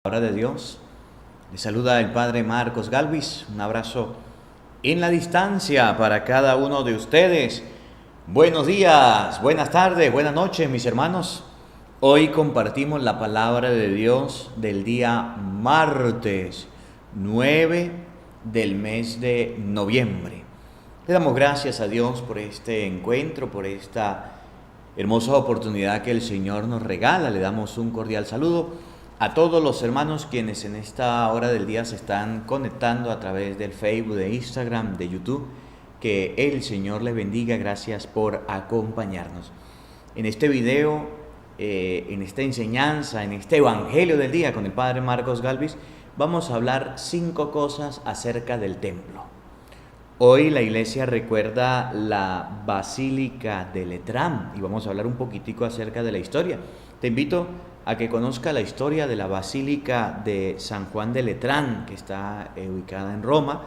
Palabra de Dios. Les saluda el Padre Marcos Galvis. Un abrazo en la distancia para cada uno de ustedes. Buenos días, buenas tardes, buenas noches, mis hermanos. Hoy compartimos la palabra de Dios del día martes 9 del mes de noviembre. Le damos gracias a Dios por este encuentro, por esta hermosa oportunidad que el Señor nos regala. Le damos un cordial saludo a todos los hermanos quienes en esta hora del día se están conectando a través del Facebook, de Instagram, de YouTube. Que el Señor les bendiga. Gracias por acompañarnos. En este video, en esta enseñanza, en este evangelio del día con el Padre Marcos Galvis, vamos a hablar 5 cosas acerca del templo. Hoy la iglesia recuerda la Basílica de Letrán y vamos a hablar un poquitico acerca de la historia. Te invito a que conozca la historia de la Basílica de San Juan de Letrán, que está ubicada en Roma,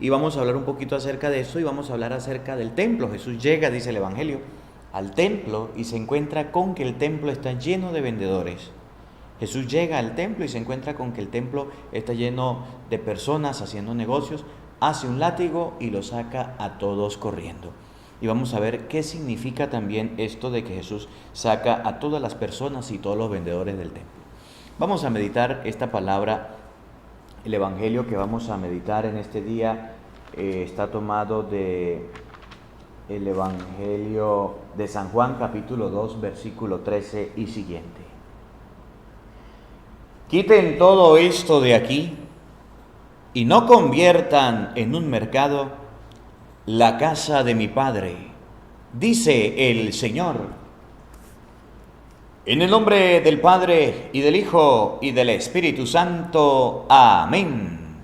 y vamos a hablar un poquito acerca de eso y vamos a hablar acerca del templo. Jesús llega, dice el Evangelio, al templo y se encuentra con que el templo está lleno de vendedores. Jesús llega al templo y se encuentra con que el templo está lleno de personas haciendo negocios, hace un látigo y lo saca a todos corriendo. Y vamos a ver qué significa también esto de que Jesús saca a todas las personas y todos los vendedores del templo. Vamos a meditar esta palabra. El evangelio que vamos a meditar en este día está tomado de el evangelio de San Juan, capítulo 2, versículo 13 y siguiente. Quiten todo esto de aquí y no conviertan en un mercado la casa de mi Padre, dice el Señor. En el nombre del Padre, y del Hijo, y del Espíritu Santo. Amén.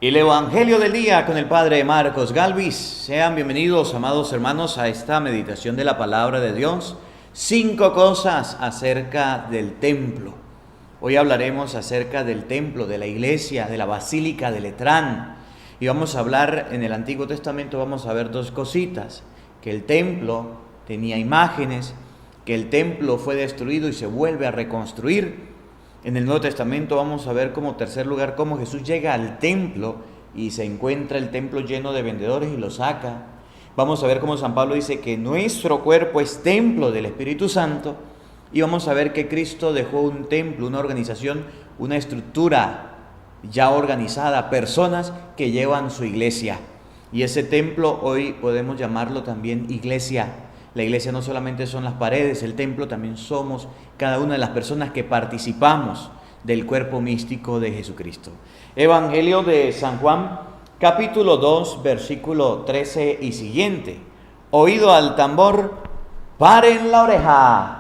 El Evangelio del día con el Padre Marcos Galvis. Sean bienvenidos, amados hermanos, a esta meditación de la Palabra de Dios. 5 cosas acerca del templo. Hoy hablaremos acerca del templo, de la iglesia, de la Basílica de Letrán. Y vamos a hablar, en el Antiguo Testamento vamos a ver 2 cositas: que el templo tenía imágenes, que el templo fue destruido y se vuelve a reconstruir. En el Nuevo Testamento vamos a ver como tercer lugar cómo Jesús llega al templo y se encuentra el templo lleno de vendedores y lo saca. Vamos a ver cómo San Pablo dice que nuestro cuerpo es templo del Espíritu Santo. Y vamos a ver que Cristo dejó un templo, una organización, una estructura ya organizada, personas que llevan su iglesia. Y ese templo hoy podemos llamarlo también iglesia. La iglesia no solamente son las paredes, el templo también somos cada una de las personas que participamos del cuerpo místico de Jesucristo. Evangelio de San Juan, capítulo 2, versículo 13 y siguiente. Oído al tambor, paren la oreja,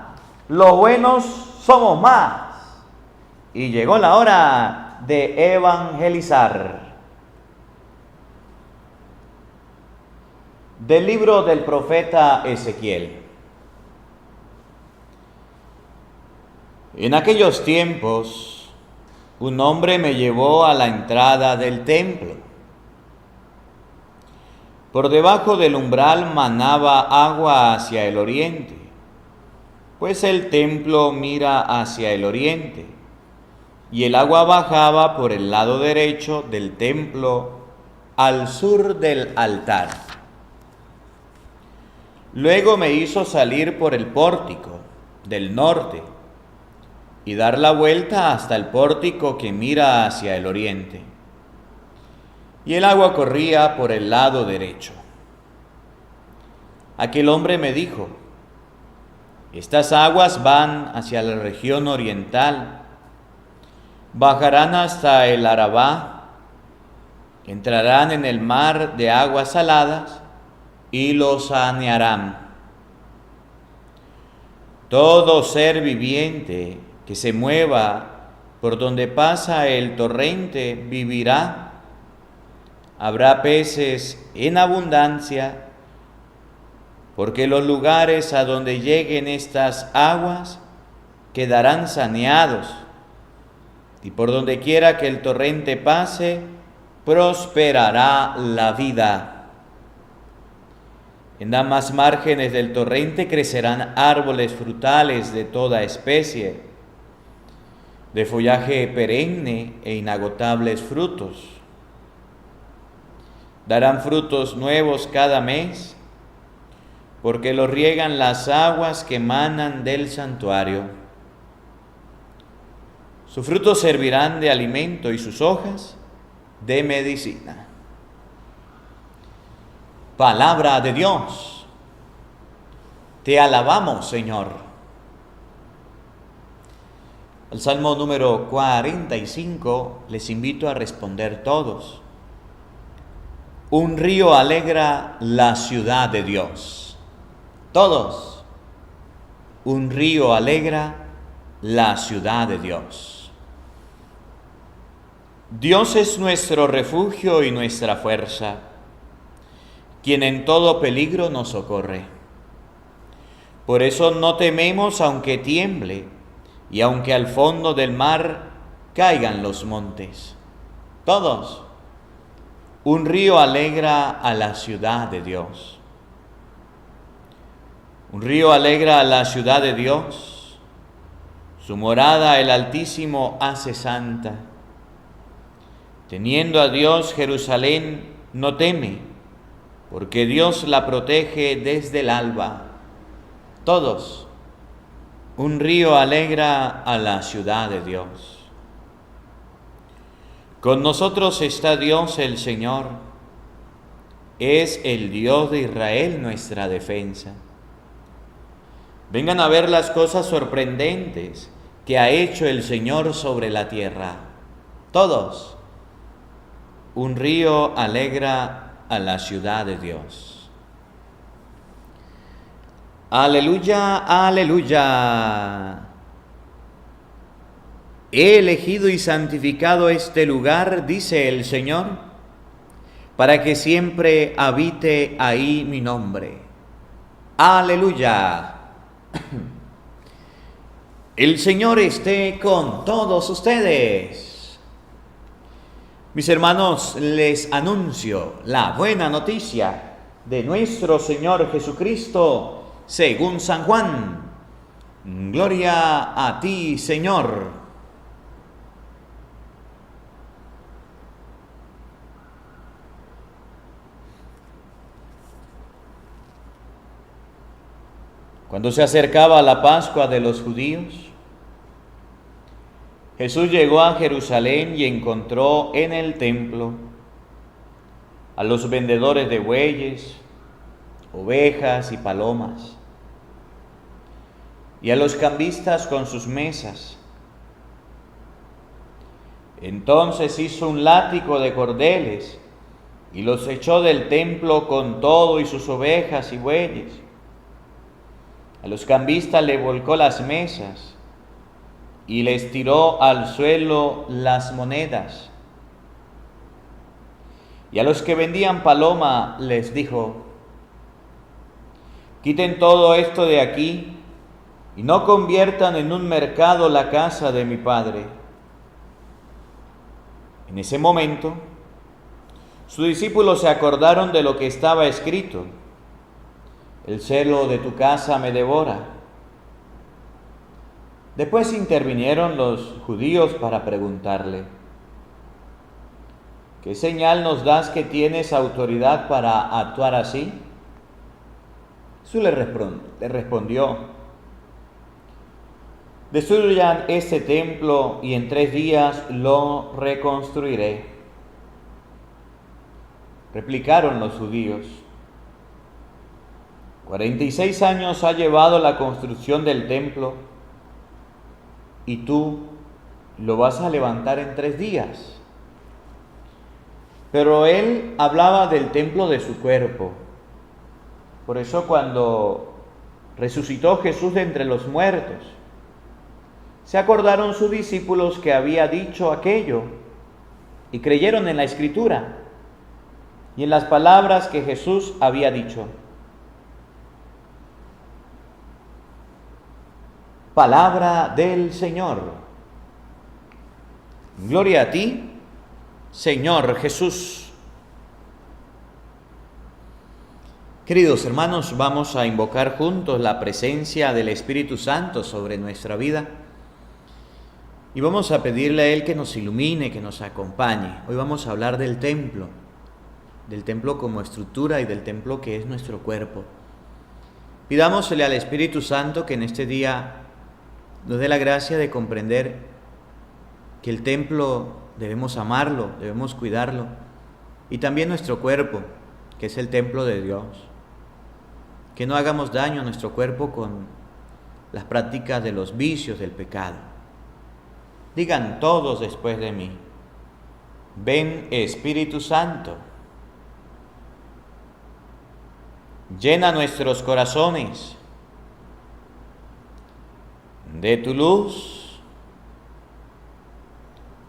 los buenos somos más. Y llegó la hora de evangelizar. Del libro del profeta Ezequiel. En aquellos tiempos, un hombre me llevó a la entrada del templo. Por debajo del umbral manaba agua hacia el oriente, pues el templo mira hacia el oriente, y el agua bajaba por el lado derecho del templo al sur del altar. Luego me hizo salir por el pórtico del norte y dar la vuelta hasta el pórtico que mira hacia el oriente. Y el agua corría por el lado derecho. Aquel hombre me dijo: estas aguas van hacia la región oriental, bajarán hasta el Arabá, entrarán en el mar de aguas saladas y lo sanearán. Todo ser viviente que se mueva por donde pasa el torrente vivirá. Habrá peces en abundancia, porque los lugares a donde lleguen estas aguas quedarán saneados, y por donde quiera que el torrente pase, prosperará la vida. En ambas márgenes del torrente crecerán árboles frutales de toda especie. de follaje perenne e inagotables frutos. Darán frutos nuevos cada mes, porque los riegan las aguas que emanan del santuario. Sus frutos servirán de alimento y sus hojas de medicina. Palabra de Dios. Te alabamos, Señor. El Salmo número 45 les invito a responder todos. Un río alegra la ciudad de Dios. Todos. Un río alegra la ciudad de Dios. Dios es nuestro refugio y nuestra fuerza, quien en todo peligro nos socorre. Por eso no tememos aunque tiemble y aunque al fondo del mar caigan los montes. Todos. Un río alegra a la ciudad de Dios. Un río alegra a la ciudad de Dios. Su morada el Altísimo hace santa. Teniendo a Dios Jerusalén no teme, porque Dios la protege desde el alba. Todos. Un río alegra a la ciudad de Dios. Con nosotros está Dios el Señor. Es el Dios de Israel nuestra defensa. Vengan a ver las cosas sorprendentes que ha hecho el Señor sobre la tierra. Todos. Un río alegra a la ciudad de Dios. Aleluya, aleluya. He elegido y santificado este lugar, dice el Señor, para que siempre habite ahí mi nombre. Aleluya. El Señor esté con todos ustedes. Mis hermanos, les anuncio la buena noticia de nuestro Señor Jesucristo según San Juan. Gloria a ti, Señor. Cuando se acercaba la Pascua de los judíos, Jesús llegó a Jerusalén y encontró en el templo a los vendedores de bueyes, ovejas y palomas, y a los cambistas con sus mesas. Entonces hizo un látigo de cordeles y los echó del templo con todo y sus ovejas y bueyes. A los cambistas le volcó las mesas y les tiró al suelo las monedas. Y a los que vendían paloma les dijo: quiten todo esto de aquí y no conviertan en un mercado la casa de mi Padre. En ese momento, sus discípulos se acordaron de lo que estaba escrito: el celo de tu casa me devora. Después intervinieron los judíos para preguntarle: ¿qué señal nos das que tienes autoridad para actuar así? Jesús le respondió: destruyan este templo y en 3 días lo reconstruiré. Replicaron los judíos: 46 años ha llevado la construcción del templo y tú lo vas a levantar en 3 días. Pero él hablaba del templo de su cuerpo. Por eso cuando resucitó Jesús de entre los muertos, se acordaron sus discípulos que había dicho aquello y creyeron en la Escritura y en las palabras que Jesús había dicho. Palabra del Señor. Gloria a ti, Señor Jesús. Queridos hermanos, vamos a invocar juntos la presencia del Espíritu Santo sobre nuestra vida. Y vamos a pedirle a Él que nos ilumine, que nos acompañe. Hoy vamos a hablar del templo como estructura y del templo que es nuestro cuerpo. Pidámosle al Espíritu Santo que en este día nos dé la gracia de comprender que el templo debemos amarlo, debemos cuidarlo, y también nuestro cuerpo, que es el templo de Dios. Que no hagamos daño a nuestro cuerpo con las prácticas de los vicios del pecado. Digan todos después de mí: ven Espíritu Santo, llena nuestros corazones de tu luz,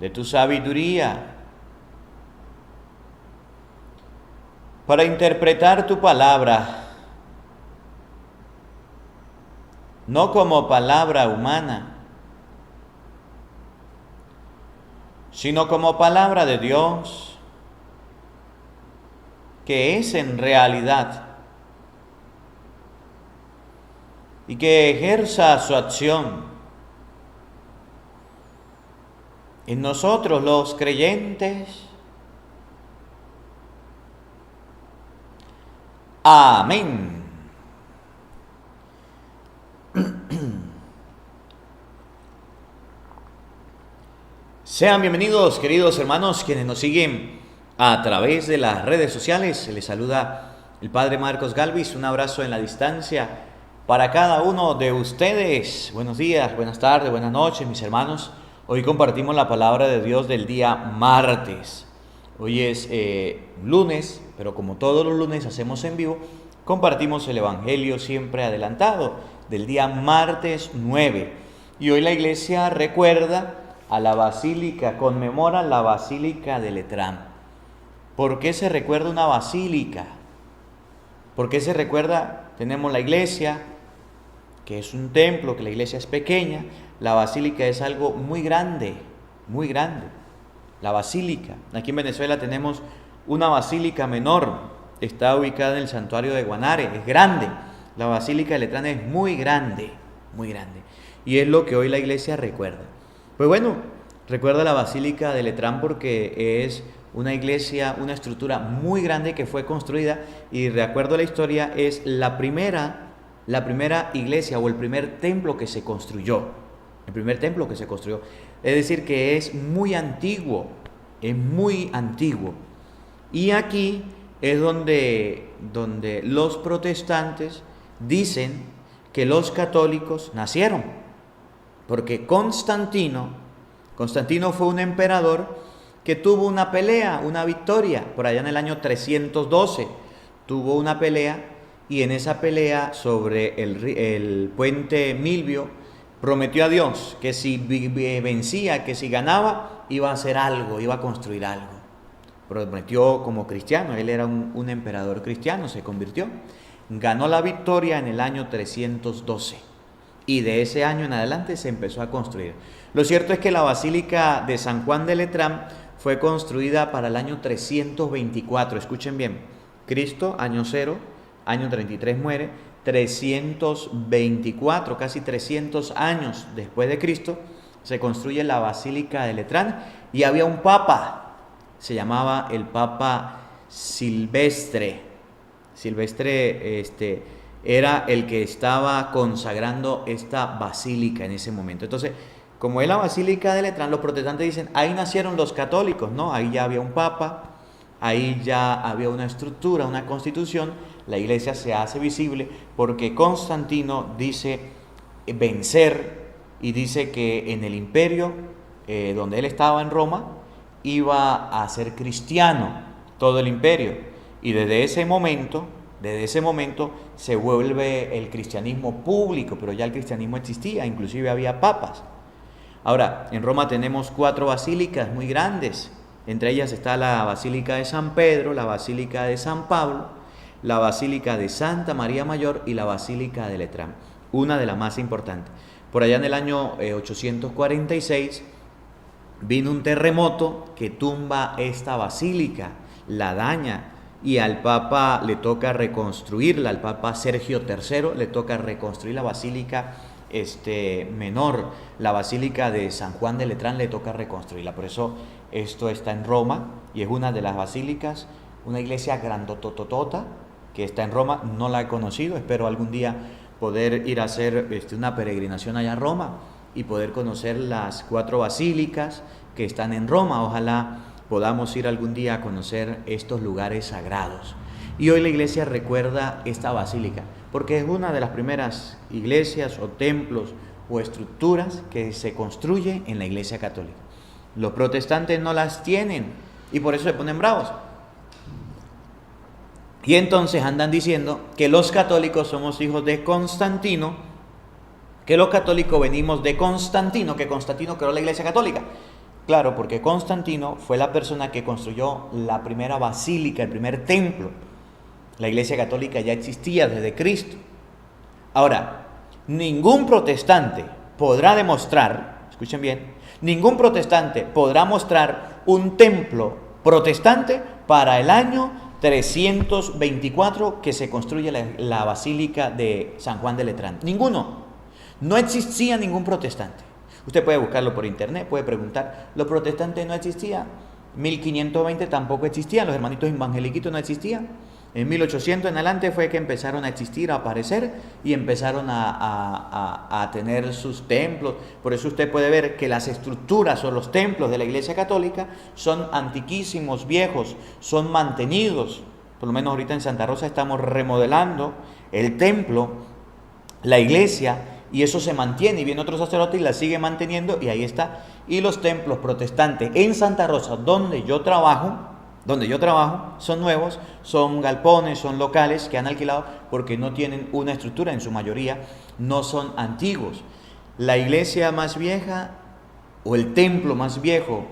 de tu sabiduría, para interpretar tu palabra, no como palabra humana, sino como palabra de Dios, que es en realidad, y que ejerza su acción en nosotros los creyentes. Amén. Sean bienvenidos, queridos hermanos, quienes nos siguen a través de las redes sociales. Les saluda el Padre Marcos Galvis. Un abrazo en la distancia para cada uno de ustedes. Buenos días, buenas tardes, buenas noches, mis hermanos. Hoy compartimos la palabra de Dios del día martes. Hoy es lunes, pero como todos los lunes hacemos en vivo, compartimos el Evangelio siempre adelantado del día martes 9. Y hoy la iglesia recuerda a la basílica, conmemora la basílica de Letrán. ¿Por qué se recuerda una basílica? ¿Por qué se recuerda? Tenemos la iglesia, que es un templo, que la iglesia es pequeña. La basílica es algo muy grande, muy grande. La basílica. Aquí en Venezuela tenemos una basílica menor, está ubicada en el santuario de Guanare, es grande. La basílica de Letrán es muy grande, muy grande. Y es lo que hoy la iglesia recuerda. Pues bueno, recuerda la basílica de Letrán porque es una iglesia, una estructura muy grande que fue construida, y de acuerdo a la historia es la primera iglesia o el primer templo que se construyó. El primer templo que se construyó. Es decir, que es muy antiguo, es muy antiguo. Y aquí es donde los protestantes dicen que los católicos nacieron. Porque Constantino fue un emperador que tuvo una pelea, una victoria, por allá en el año 312. Tuvo una pelea, y en esa pelea sobre el puente Milvio, prometió a Dios que si vencía, que si ganaba, iba a hacer algo, iba a construir algo. Prometió como cristiano, él era un emperador cristiano, se convirtió. Ganó la victoria en el año 312. Y de ese año en adelante se empezó a construir. Lo cierto es que la Basílica de San Juan de Letrán fue construida para el año 324. Escuchen bien, Cristo, año 0, año 33 muere, 324, casi 300 años después de Cristo, se construye la Basílica de Letrán, y había un papa, se llamaba el Papa Silvestre. Era el que estaba consagrando esta basílica en ese momento. Entonces, como es la Basílica de Letrán, los protestantes dicen, ahí nacieron los católicos, ¿no? Ahí ya había un papa, ahí ya había una estructura, una constitución. La iglesia se hace visible porque Constantino dice vencer, y dice que en el imperio donde él estaba en Roma, iba a ser cristiano todo el imperio. Y desde ese momento se vuelve el cristianismo público, pero ya el cristianismo existía, inclusive había papas. Ahora, en Roma tenemos 4 basílicas muy grandes. Entre ellas está la Basílica de San Pedro, la Basílica de San Pablo, la Basílica de Santa María Mayor y la Basílica de Letrán, una de las más importantes. Por allá en el año 846 vino un terremoto que tumba esta basílica, la daña, y al Papa le toca reconstruirla, al Papa Sergio III le toca reconstruir la basílica menor, la Basílica de San Juan de Letrán, le toca reconstruirla. Por eso esto está en Roma y es una de las basílicas, una iglesia grandototota que está en Roma. No la he conocido, espero algún día poder ir a hacer una peregrinación allá a Roma y poder conocer las 4 basílicas que están en Roma. Ojalá podamos ir algún día a conocer estos lugares sagrados. Y hoy la iglesia recuerda esta basílica porque es una de las primeras iglesias o templos o estructuras que se construye en la iglesia católica. Los protestantes no las tienen y por eso se ponen bravos. Y entonces andan diciendo que los católicos somos hijos de Constantino, que los católicos venimos de Constantino, que Constantino creó la iglesia católica. Claro, porque Constantino fue la persona que construyó la primera basílica, el primer templo. La iglesia católica ya existía desde Cristo. Ahora, ningún protestante podrá demostrar, escuchen bien, ningún protestante podrá mostrar un templo protestante para el año 324 que se construye la Basílica de San Juan de Letrán. Ninguno. No existía ningún protestante. Usted puede buscarlo por internet, puede preguntar. Los protestantes no existían. 1520 tampoco existían. Los hermanitos evangeliquitos no existían. En 1800 en adelante fue que empezaron a existir, a aparecer y empezaron a tener sus templos. Por eso usted puede ver que las estructuras o los templos de la Iglesia Católica son antiquísimos, viejos, son mantenidos. Por lo menos ahorita en Santa Rosa estamos remodelando el templo, la iglesia, y eso se mantiene. Y viene otro sacerdote y la sigue manteniendo y ahí está. Y los templos protestantes en Santa Rosa, donde yo trabajo, son nuevos, son galpones, son locales que han alquilado porque no tienen una estructura, en su mayoría no son antiguos. La iglesia más vieja o el templo más viejo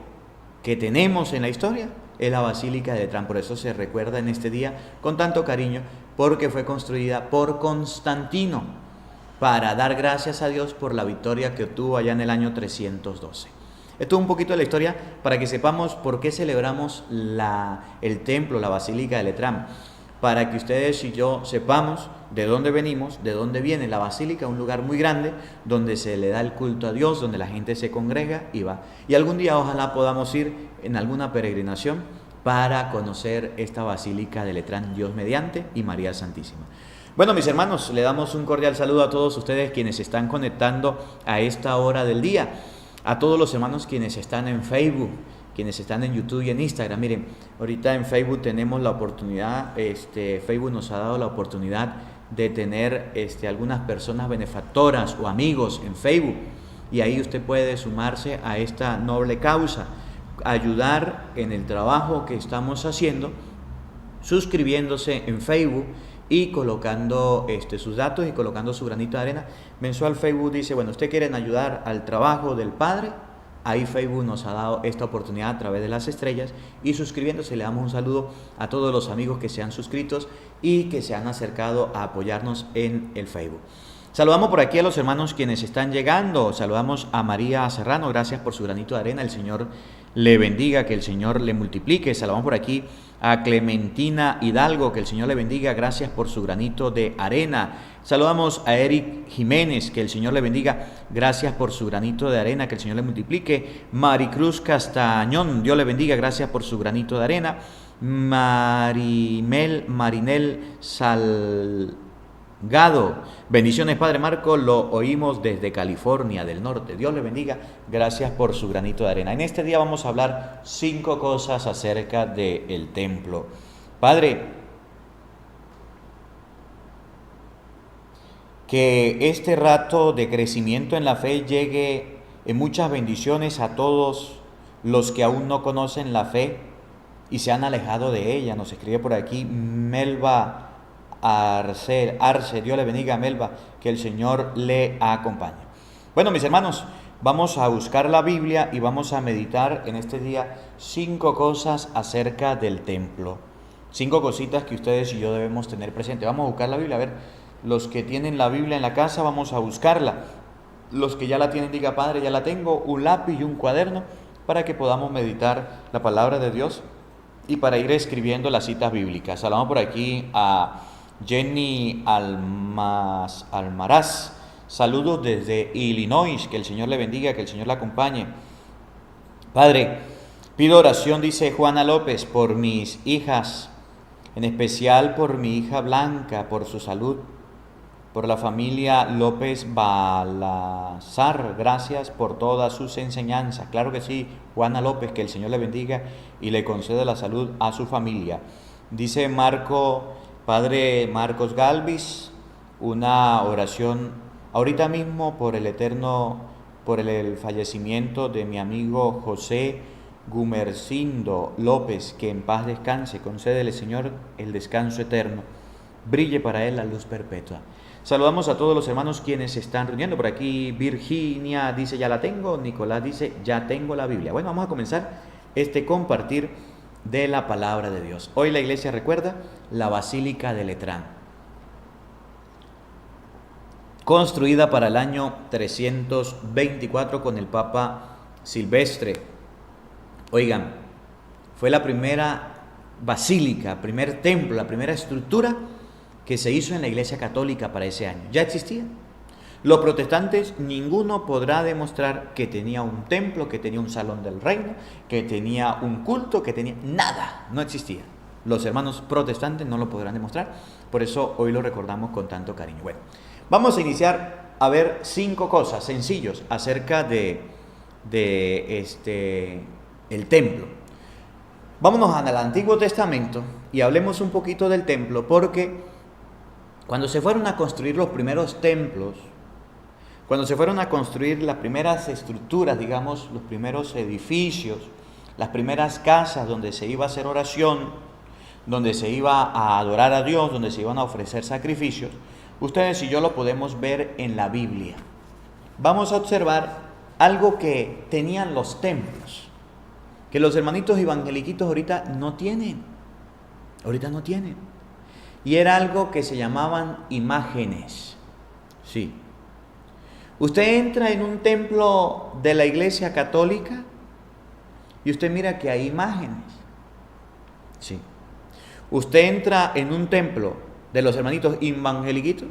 que tenemos en la historia es la Basílica de Letrán. Por eso se recuerda en este día con tanto cariño, porque fue construida por Constantino para dar gracias a Dios por la victoria que obtuvo allá en el año 312. Esto es un poquito de la historia para que sepamos por qué celebramos el templo, la Basílica de Letrán. Para que ustedes y yo sepamos de dónde venimos, de dónde viene la Basílica, un lugar muy grande donde se le da el culto a Dios, donde la gente se congrega y va. Y algún día ojalá podamos ir en alguna peregrinación para conocer esta Basílica de Letrán, Dios mediante, y María Santísima. Bueno, mis hermanos, le damos un cordial saludo a todos ustedes quienes se están conectando a esta hora del día. A todos los hermanos quienes están en Facebook, quienes están en YouTube y en Instagram. Miren, ahorita en Facebook tenemos la oportunidad, Facebook nos ha dado la oportunidad de tener algunas personas benefactoras o amigos en Facebook. Y ahí usted puede sumarse a esta noble causa, ayudar en el trabajo que estamos haciendo, suscribiéndose en Facebook y colocando sus datos y colocando su granito de arena. Mensual Facebook dice, bueno, ¿usted quieren ayudar al trabajo del Padre? Ahí Facebook nos ha dado esta oportunidad a través de las estrellas, y suscribiéndose le damos un saludo a todos los amigos que se han suscrito y que se han acercado a apoyarnos en el Facebook. Saludamos por aquí a los hermanos quienes están llegando. Saludamos a María Serrano, gracias por su granito de arena, el Señor le bendiga, que el Señor le multiplique. Saludamos por aquí a Clementina Hidalgo, que el Señor le bendiga, gracias por su granito de arena. Saludamos a Eric Jiménez, que el Señor le bendiga, gracias por su granito de arena, que el Señor le multiplique. Maricruz Castañón, Dios le bendiga, gracias por su granito de arena. Marinel Salgado, bendiciones Padre Marco, lo oímos desde California del Norte. Dios le bendiga, gracias por su granito de arena. En este día vamos a hablar 5 cosas acerca del templo. Padre, que este rato de crecimiento en la fe llegue en muchas bendiciones a todos los que aún no conocen la fe y se han alejado de ella. Nos escribe por aquí Melba Arce, Dios le bendiga a Melba, que el Señor le acompañe. Bueno, mis hermanos, vamos a buscar la Biblia y vamos a meditar en este día 5 cosas acerca del templo. 5 cositas que ustedes y yo debemos tener presente. Vamos a buscar la Biblia, a ver, los que tienen la Biblia en la casa, vamos a buscarla. Los que ya la tienen, diga Padre, ya la tengo, un lápiz y un cuaderno para que podamos meditar la palabra de Dios y para ir escribiendo las citas bíblicas. Saludamos por aquí a Jenny Almaraz. Saludos desde Illinois, que el Señor le bendiga, que el Señor le acompañe. Padre, pido oración, dice Juana López, por mis hijas, en especial por mi hija Blanca, por su salud, por la familia López Balazar, gracias por todas sus enseñanzas. Claro que sí, Juana López, que el Señor le bendiga y le conceda la salud a su familia. Dice Padre Marcos Galvis, una oración ahorita mismo por el fallecimiento de mi amigo José Gumercindo López, que en paz descanse, concédele, Señor, el descanso eterno, brille para él la luz perpetua. Saludamos a todos los hermanos quienes se están reuniendo por aquí. Virginia dice, ya la tengo. Nicolás dice, ya tengo la Biblia. Bueno, vamos a comenzar este compartir de la palabra de Dios. Hoy la iglesia recuerda la Basílica de Letrán, construida para el año 324 con el Papa Silvestre. Oigan, fue la primera basílica, primer templo, la primera estructura que se hizo en la Iglesia Católica para ese año. Ya existía. Los protestantes, ninguno podrá demostrar que tenía un templo, que tenía un salón del reino, que tenía un culto, que tenía nada. No existía. Los hermanos protestantes no lo podrán demostrar. Por eso hoy lo recordamos con tanto cariño. Bueno, vamos a iniciar a ver 5 cosas sencillos acerca el templo. Vámonos al Antiguo Testamento y hablemos un poquito del templo, porque cuando se fueron a construir los primeros templos, cuando se fueron a construir las primeras estructuras, digamos, los primeros edificios, las primeras casas donde se iba a hacer oración, donde se iba a adorar a Dios, donde se iban a ofrecer sacrificios, ustedes y yo lo podemos ver en la Biblia. Vamos a observar algo que tenían los templos, que los hermanitos evangeliquitos ahorita no tienen. Y era algo que se llamaban imágenes. Sí. Usted entra en un templo de la Iglesia Católica y usted mira que hay imágenes. Sí. Usted entra en un templo de los hermanitos evangeliquitos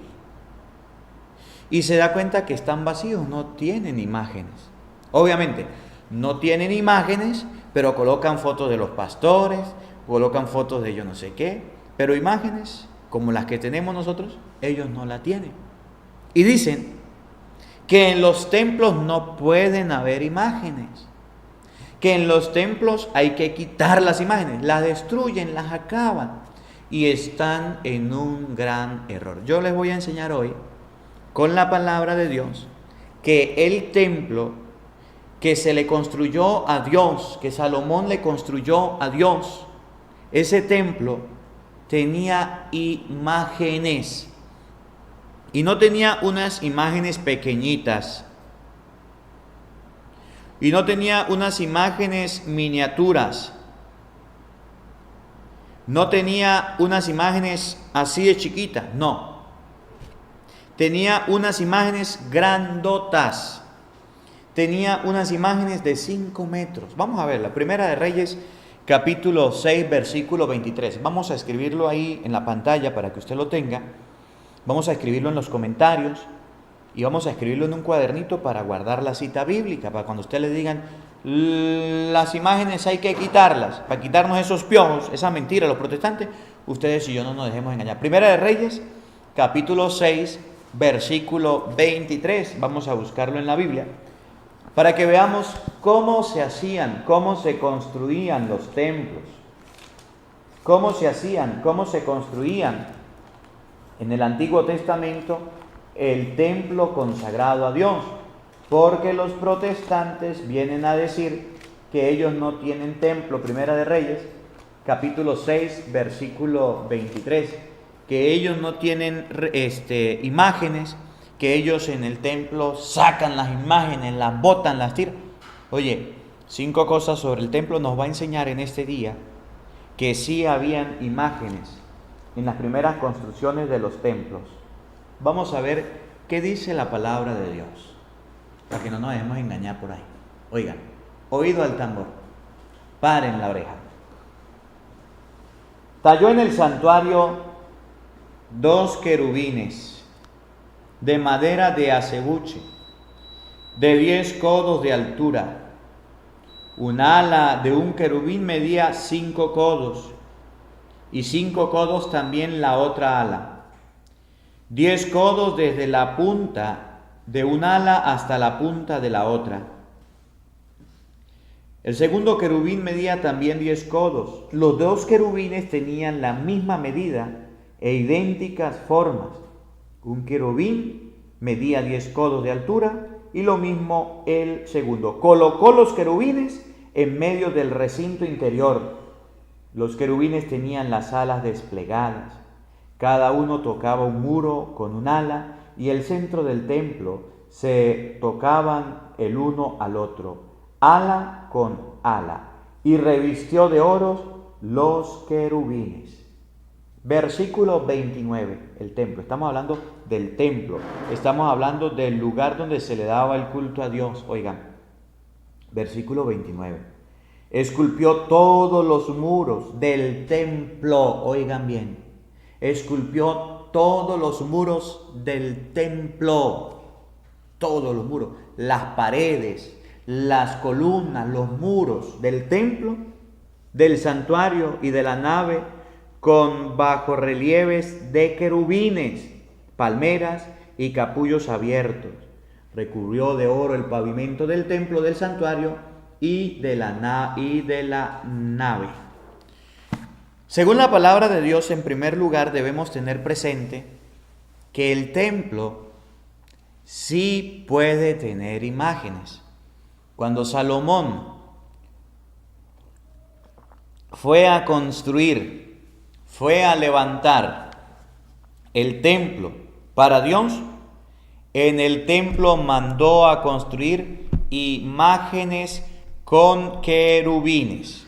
y se da cuenta que están vacíos, no tienen imágenes. Obviamente, no tienen imágenes, pero colocan fotos de los pastores, colocan fotos de yo no sé qué, pero imágenes como las que tenemos nosotros, ellos no la tienen. Y dicen que en los templos no pueden haber imágenes, que en los templos hay que quitar las imágenes, las destruyen, las acaban, y están en un gran error. Yo les voy a enseñar hoy, con la palabra de Dios, que el templo que se le construyó a Dios, que Salomón le construyó a Dios, ese templo tenía imágenes. Y no tenía unas imágenes pequeñitas. Y no tenía unas imágenes miniaturas. No tenía unas imágenes así de chiquitas, no. Tenía unas imágenes grandotas. Tenía unas imágenes de 5 metros. Vamos a ver, la Primera de Reyes, capítulo 6, versículo 23. Vamos a escribirlo ahí en la pantalla para que usted lo tenga. Vamos a escribirlo en los comentarios y vamos a escribirlo en un cuadernito para guardar la cita bíblica, para cuando usted le digan las imágenes hay que quitarlas, para quitarnos esos piojos, esa mentira, los protestantes, ustedes y yo no nos dejemos engañar. Primera de Reyes, capítulo 6, versículo 23. Vamos a buscarlo en la Biblia para que veamos cómo se hacían, cómo se construían los templos, cómo se hacían, cómo se construían en el Antiguo Testamento el templo consagrado a Dios, porque los protestantes vienen a decir que ellos no tienen templo. Primera de Reyes, capítulo 6, versículo 23, que ellos no tienen imágenes, que ellos en el templo sacan las imágenes, las botan, las tiran. Oye, 5 cosas sobre el templo nos va a enseñar en este día que sí habían imágenes en las primeras construcciones de los templos. Vamos a ver qué dice la palabra de Dios, para que no nos dejemos engañar por ahí. Oigan, oído al tambor, paren la oreja. Talló en el santuario 2 querubines de madera de acebuche, de 10 codos de altura. Un ala de un querubín medía 5 codos, y 5 codos también la otra ala. 10 codos desde la punta de un ala hasta la punta de la otra. El segundo querubín medía también 10 codos. Los dos querubines tenían la misma medida e idénticas formas. Un querubín medía 10 codos de altura y lo mismo el segundo. Colocó los querubines en medio del recinto interior. Los querubines tenían las alas desplegadas. Cada uno tocaba un muro con un ala y el centro del templo se tocaban el uno al otro, ala con ala, y revistió de oro los querubines. Versículo 29, el templo. Estamos hablando del templo, estamos hablando del lugar donde se le daba el culto a Dios. Oigan, versículo 29. Esculpió todos los muros del templo, oigan bien, esculpió todos los muros del templo, todos los muros, las paredes, las columnas, los muros del templo, del santuario y de la nave, con bajorrelieves de querubines, palmeras y capullos abiertos. Recubrió de oro el pavimento del templo, del santuario y de la nave. Según la palabra de Dios, en primer lugar debemos tener presente que el templo sí puede tener imágenes. Cuando Salomón fue a construir, fue a levantar el templo para Dios, en el templo mandó a construir imágenes con querubines.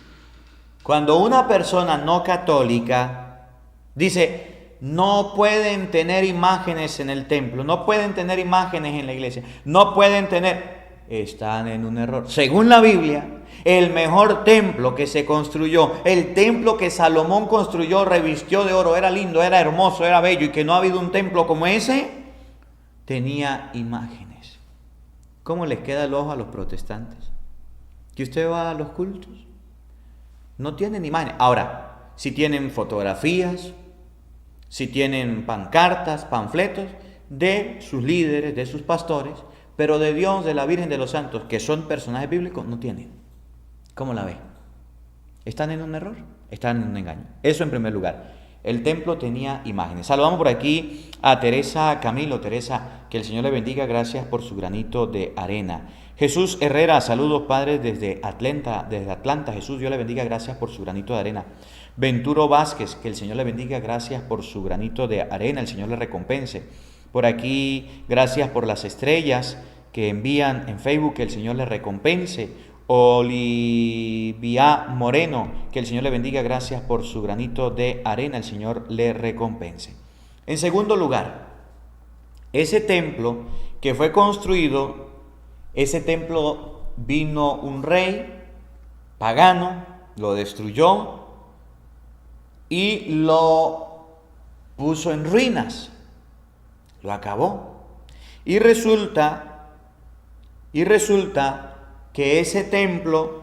Cuando una persona no católica dice, no pueden tener imágenes en el templo, no pueden tener imágenes en la iglesia, no pueden tener, están en un error. Según la Biblia, el mejor templo que se construyó, el templo que Salomón construyó, revistió de oro, era lindo, era hermoso, era bello, y que no ha habido un templo como ese, tenía imágenes. ¿Cómo les queda el ojo a los protestantes? Que usted va a los cultos, no tienen imágenes. Ahora, si tienen fotografías, si tienen pancartas, panfletos de sus líderes, de sus pastores, pero de Dios, de la Virgen, de los santos, que son personajes bíblicos, no tienen. ¿Cómo la ve? ¿Están en un error? Están en un engaño. Eso en primer lugar. El templo tenía imágenes. Saludamos por aquí a Teresa Camilo. Teresa, que el Señor le bendiga. Gracias por su granito de arena. Jesús Herrera, saludos padres desde Atlanta. Jesús, Dios le bendiga. Gracias por su granito de arena. Venturo Vázquez, que el Señor le bendiga. Gracias por su granito de arena. El Señor le recompense. Por aquí, gracias por las estrellas que envían en Facebook. Que el Señor le recompense. Olivia Moreno, que el Señor le bendiga, gracias por su granito de arena, el Señor le recompense. En segundo lugar, ese templo que fue construido, ese templo vino un rey pagano, lo destruyó y lo puso en ruinas, lo acabó. Y resulta que ese templo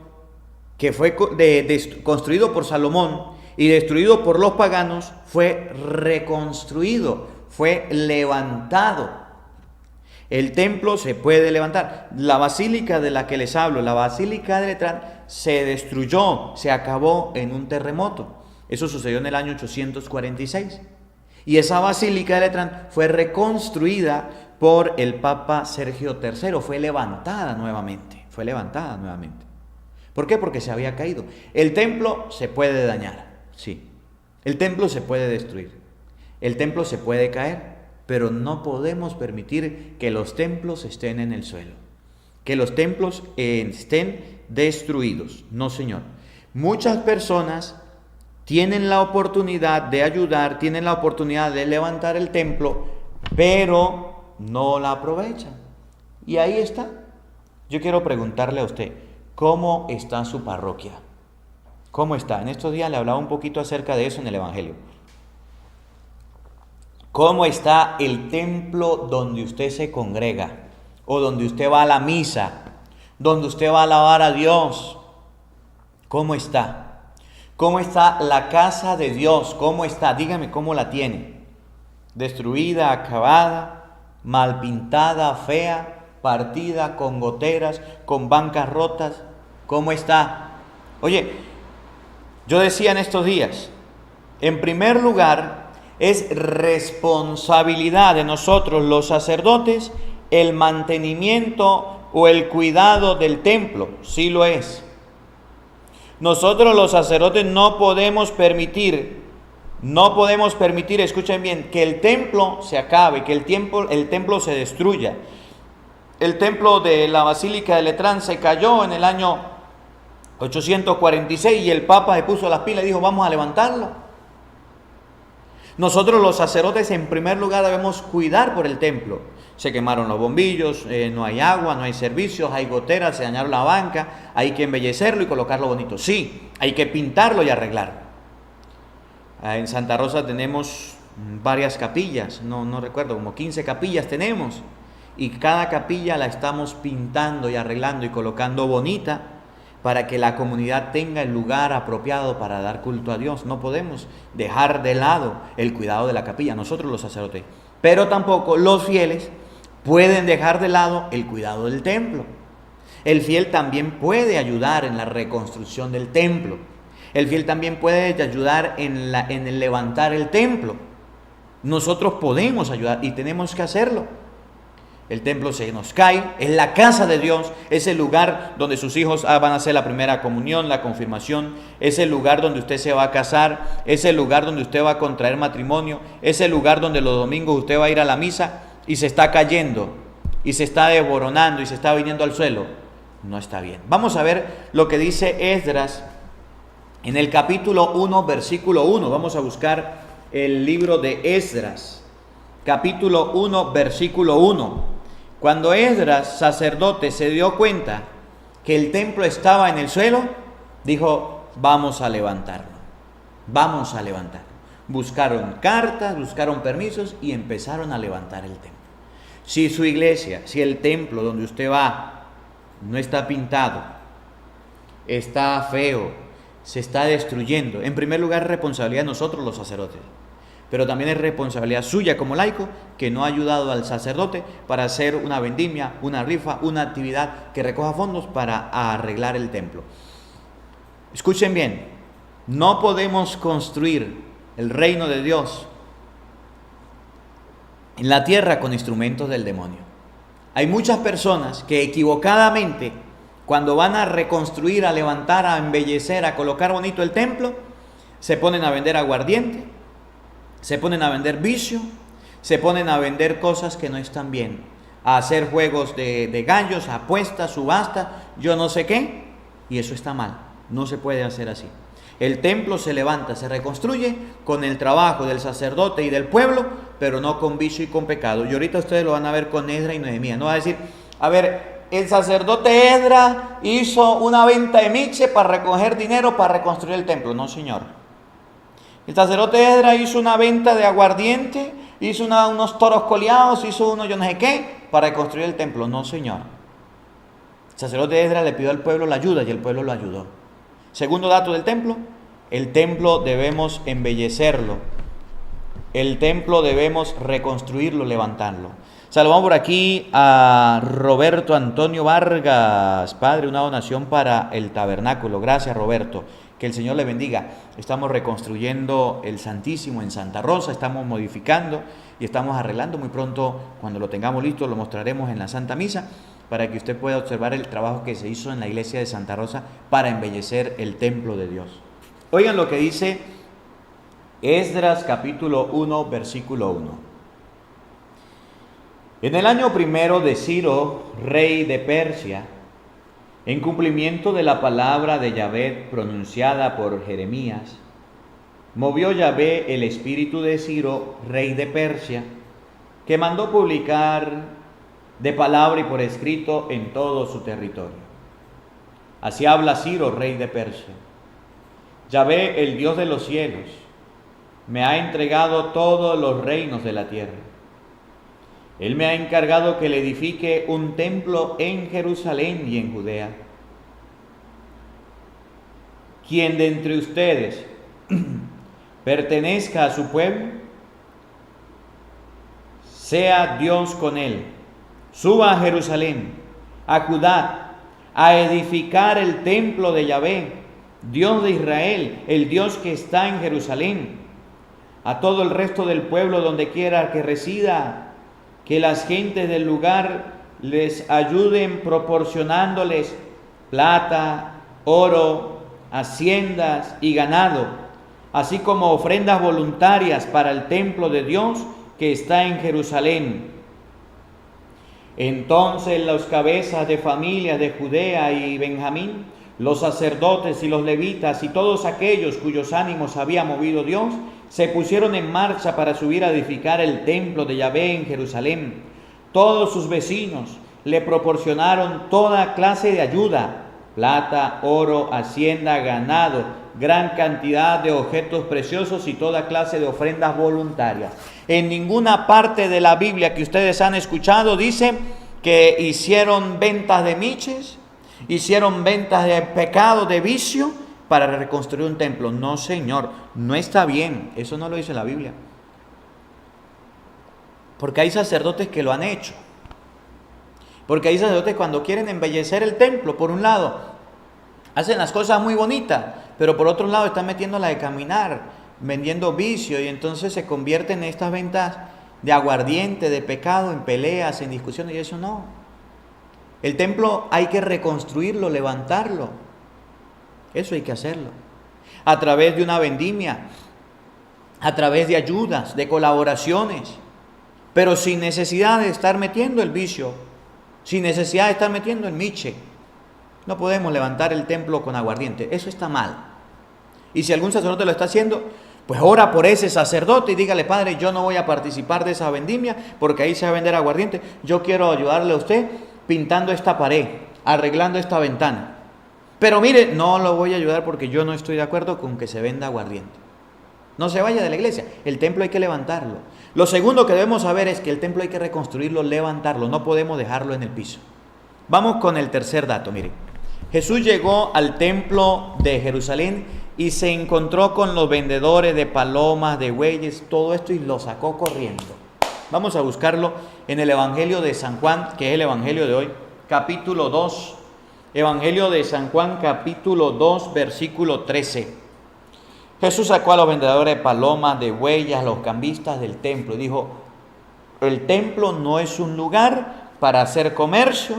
que fue construido por Salomón y destruido por los paganos fue reconstruido, fue levantado. El templo se puede levantar. La basílica de la que les hablo, la basílica de Letrán, se destruyó, se acabó en un terremoto. Eso sucedió en el año 846. Y esa basílica de Letrán fue reconstruida por el Papa Sergio III, fue levantada nuevamente. ¿Por qué? Porque se había caído. El templo se puede dañar, sí. El templo se puede destruir. El templo se puede caer, pero no podemos permitir que los templos estén en el suelo, que los templos estén destruidos. No, señor. Muchas personas tienen la oportunidad de ayudar, tienen la oportunidad de levantar el templo, pero no la aprovechan. Y ahí está. Yo quiero preguntarle a usted, ¿cómo está su parroquia? ¿Cómo está? En estos días le hablaba un poquito acerca de eso en el Evangelio. ¿Cómo está el templo donde usted se congrega? O donde usted va a la misa, donde usted va a alabar a Dios. ¿Cómo está? ¿Cómo está la casa de Dios? ¿Cómo está? Dígame cómo la tiene. Destruida, acabada, mal pintada, fea, partida, con goteras, con bancas rotas. ¿Cómo está? Oye, yo decía en estos días, en primer lugar, es responsabilidad de nosotros los sacerdotes el mantenimiento o el cuidado del templo. Sí lo es. Nosotros los sacerdotes no podemos permitir, escuchen bien, que el templo se acabe, que el templo se destruya. El templo de la Basílica de Letrán se cayó en el año 846 y el Papa se puso las pilas y dijo, vamos a levantarlo. Nosotros los sacerdotes en primer lugar debemos cuidar por el templo. Se quemaron los bombillos, no hay agua, no hay servicios, hay goteras, se dañaron la banca, hay que embellecerlo y colocarlo bonito. Sí, hay que pintarlo y arreglarlo. En Santa Rosa tenemos varias capillas, no recuerdo, como 15 capillas tenemos. Y cada capilla la estamos pintando y arreglando y colocando bonita, para que la comunidad tenga el lugar apropiado para dar culto a Dios. No podemos dejar de lado el cuidado de la capilla, nosotros los sacerdotes. Pero tampoco los fieles pueden dejar de lado el cuidado del templo. El fiel también puede ayudar en la reconstrucción del templo. El fiel también puede ayudar en el levantar el templo. Nosotros podemos ayudar y tenemos que hacerlo. El templo se nos cae, es la casa de Dios, es el lugar donde sus hijos van a hacer la primera comunión, la confirmación, es el lugar donde usted se va a casar, es el lugar donde usted va a contraer matrimonio, es el lugar donde los domingos usted va a ir a la misa y se está cayendo, y se está desboronando, y se está viniendo al suelo. No está bien. Vamos a ver lo que dice Esdras en el capítulo 1, versículo 1. Vamos a buscar el libro de Esdras, capítulo 1, versículo 1. Cuando Esdras, sacerdote, se dio cuenta que el templo estaba en el suelo, dijo, vamos a levantarlo. Buscaron cartas, buscaron permisos y empezaron a levantar el templo. Si su iglesia, si el templo donde usted va no está pintado, está feo, se está destruyendo, en primer lugar es responsabilidad de nosotros los sacerdotes. Pero también es responsabilidad suya como laico que no ha ayudado al sacerdote para hacer una vendimia, una rifa, una actividad que recoja fondos para arreglar el templo. Escuchen bien, no podemos construir el reino de Dios en la tierra con instrumentos del demonio. Hay muchas personas que equivocadamente, cuando van a reconstruir, a levantar, a embellecer, a colocar bonito el templo, se ponen a vender aguardiente, se ponen a vender vicio, se ponen a vender cosas que no están bien, a hacer juegos de gallos, apuestas, subastas, yo no sé qué, y eso está mal, no se puede hacer así. El templo se levanta, se reconstruye con el trabajo del sacerdote y del pueblo, pero no con vicio y con pecado. Y ahorita ustedes lo van a ver con Esdras y Nehemías. No va a decir, a ver, el sacerdote Esdras hizo una venta de miche para recoger dinero para reconstruir el templo. No, señor. El sacerdote Esdras hizo una venta de aguardiente, hizo unos toros coleados, hizo yo no sé qué, para reconstruir el templo. No, señor. El sacerdote Esdras le pidió al pueblo la ayuda y el pueblo lo ayudó. Segundo dato del templo, el templo debemos embellecerlo. El templo debemos reconstruirlo, levantarlo. Saludamos por aquí a Roberto Antonio Vargas, padre, una donación para el tabernáculo. Gracias, Roberto. Que el Señor le bendiga. Estamos reconstruyendo el Santísimo en Santa Rosa, estamos modificando y estamos arreglando. Muy pronto, cuando lo tengamos listo, lo mostraremos en la Santa Misa para que usted pueda observar el trabajo que se hizo en la iglesia de Santa Rosa para embellecer el templo de Dios. Oigan lo que dice Esdras capítulo 1, versículo 1. En el año primero de Ciro, rey de Persia, en cumplimiento de la palabra de Yahvé pronunciada por Jeremías, movió Yahvé el espíritu de Ciro, rey de Persia, que mandó publicar de palabra y por escrito en todo su territorio. Así habla Ciro, rey de Persia. Yahvé, el Dios de los cielos, me ha entregado todos los reinos de la tierra. Él me ha encargado que le edifique un templo en Jerusalén y en Judea. Quien de entre ustedes pertenezca a su pueblo, sea Dios con él. Suba a Jerusalén, a Judá, a edificar el templo de Yahvé, Dios de Israel, el Dios que está en Jerusalén. A todo el resto del pueblo, donde quiera que resida, que las gentes del lugar les ayuden proporcionándoles plata, oro, haciendas y ganado, así como ofrendas voluntarias para el templo de Dios que está en Jerusalén. Entonces los cabezas de familias de Judea y Benjamín, los sacerdotes y los levitas y todos aquellos cuyos ánimos había movido Dios, se pusieron en marcha para subir a edificar el templo de Yahvé en Jerusalén. Todos sus vecinos le proporcionaron toda clase de ayuda: plata, oro, hacienda, ganado, gran cantidad de objetos preciosos y toda clase de ofrendas voluntarias. En ninguna parte de la Biblia que ustedes han escuchado dice que hicieron ventas de miches, hicieron ventas de pecado, de vicio, para reconstruir un templo. No, Señor, no está bien. Eso no lo dice la Biblia. Porque hay sacerdotes que lo han hecho. Porque hay sacerdotes cuando quieren embellecer el templo, por un lado, hacen las cosas muy bonitas, pero por otro lado están metiéndola de caminar, vendiendo vicio, y entonces se convierten en estas ventas de aguardiente, de pecado, en peleas, en discusiones, y eso no. El templo hay que reconstruirlo, levantarlo. Eso hay que hacerlo. A través de una vendimia, a través de ayudas, de colaboraciones, pero sin necesidad de estar metiendo el vicio, sin necesidad de estar metiendo el miche. No podemos levantar el templo con aguardiente. Eso está mal. Y si algún sacerdote lo está haciendo, pues ora por ese sacerdote y dígale: Padre, yo no voy a participar de esa vendimia porque ahí se va a vender aguardiente. Yo quiero ayudarle a usted pintando esta pared, arreglando esta ventana. Pero mire, no lo voy a ayudar porque yo no estoy de acuerdo con que se venda aguardiente. No se vaya de la iglesia. El templo hay que levantarlo. Lo segundo que debemos saber es que el templo hay que reconstruirlo, levantarlo. No podemos dejarlo en el piso. Vamos con el tercer dato, mire. Jesús llegó al templo de Jerusalén y se encontró con los vendedores de palomas, de bueyes, todo esto, y lo sacó corriendo. Vamos a buscarlo en el Evangelio de San Juan, que es el Evangelio de hoy, capítulo 2. Evangelio de San Juan, capítulo 2, versículo 13. Jesús sacó a los vendedores de palomas, de huellas, los cambistas del templo, y dijo: el templo no es un lugar para hacer comercio,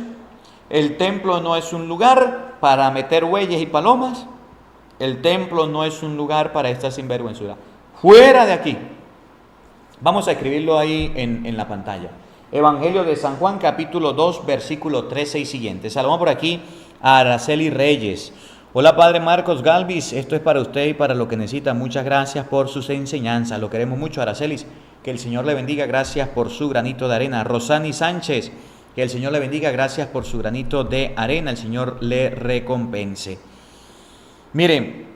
el templo no es un lugar para meter huellas y palomas, el templo no es un lugar para esta sinvergüenzura. ¡Fuera de aquí! Vamos a escribirlo ahí en la pantalla. Evangelio de San Juan, capítulo 2, versículo 13 y siguiente. Saludamos por aquí a Araceli Reyes. Hola, Padre Marcos Galvis, esto es para usted y para lo que necesita. Muchas gracias por sus enseñanzas. Lo queremos mucho, Aracelis. Que el Señor le bendiga. Gracias por su granito de arena. Rosani Sánchez, que el Señor le bendiga. Gracias por su granito de arena. El Señor le recompense. Miren.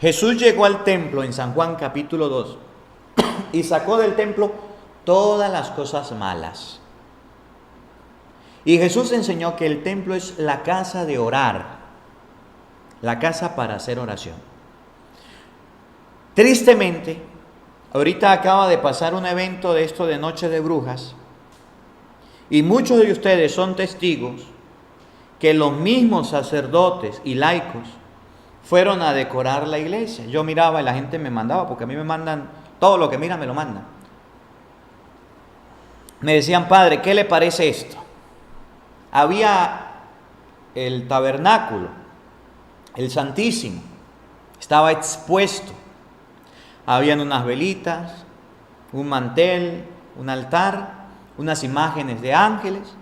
Jesús llegó al templo en San Juan, capítulo 2. Y sacó del templo todas las cosas malas. Y Jesús enseñó que el templo es la casa de orar, la casa para hacer oración. Tristemente, ahorita acaba de pasar un evento de esto de Noche de Brujas, y muchos de ustedes son testigos que los mismos sacerdotes y laicos fueron a decorar la iglesia. Yo miraba y la gente me mandaba, porque a mí me mandan todo lo que miran, me lo mandan. Me decían: Padre, ¿qué le parece esto? Había el tabernáculo, el Santísimo, estaba expuesto. Habían unas velitas, un mantel, un altar, unas imágenes de ángeles,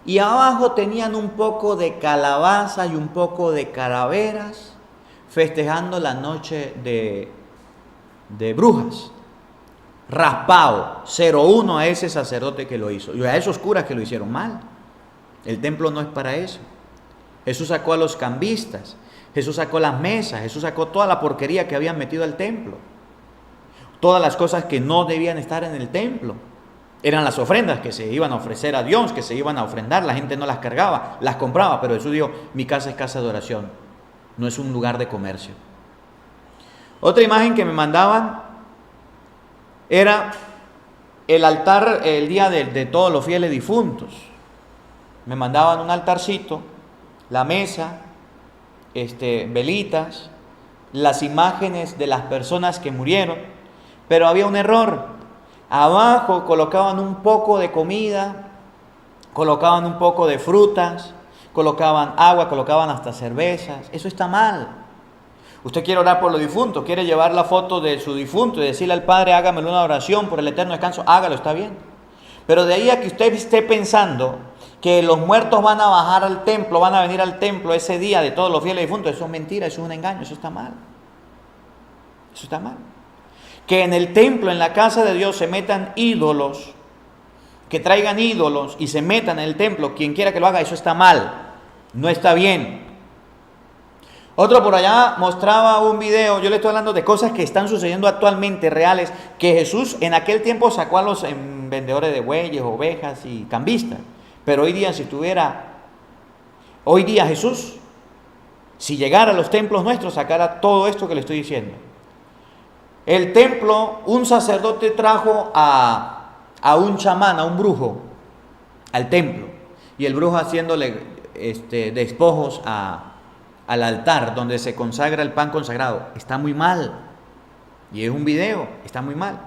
y abajo tenían un poco de calabaza y un poco de calaveras, festejando la noche de brujas. Raspado, 0-1 a ese sacerdote que lo hizo, y a esos curas que lo hicieron mal. El templo no es para eso. Jesús sacó a los cambistas. Jesús sacó las mesas, Jesús sacó toda la porquería que habían metido al templo. Todas las cosas que no debían estar en el templo. Eran las ofrendas que se iban a ofrecer a Dios, que se iban a ofrendar. La gente no las cargaba, las compraba. Pero Jesús dijo, mi casa es casa de oración, no es un lugar de comercio. Otra imagen que me mandaban era el altar el día de todos los fieles difuntos. Me mandaban un altarcito, la mesa, velitas, las imágenes de las personas que murieron. Pero había un error. Abajo colocaban un poco de comida, colocaban un poco de frutas, colocaban agua, colocaban hasta cervezas. Eso está mal. Usted quiere orar por los difuntos, quiere llevar la foto de su difunto y decirle al Padre, hágamelo una oración por el eterno descanso, hágalo, está bien. Pero de ahí a que usted esté pensando que los muertos van a bajar al templo, van a venir al templo ese día de todos los fieles difuntos, eso es mentira, eso es un engaño, eso está mal. Eso está mal. Que en el templo, en la casa de Dios, se metan ídolos, que traigan ídolos y se metan en el templo, quien quiera que lo haga, eso está mal, no está bien. Otro por allá mostraba un video, yo le estoy hablando de cosas que están sucediendo actualmente, reales, que Jesús en aquel tiempo sacó a los vendedores de bueyes, ovejas y cambistas. Pero hoy día, Jesús, si llegara a los templos nuestros, sacara todo esto que le estoy diciendo. El templo, un sacerdote trajo a un chamán, a un brujo, al templo. Y el brujo haciéndole despojos al altar donde se consagra el pan consagrado. Está muy mal. Y es un video, está muy mal.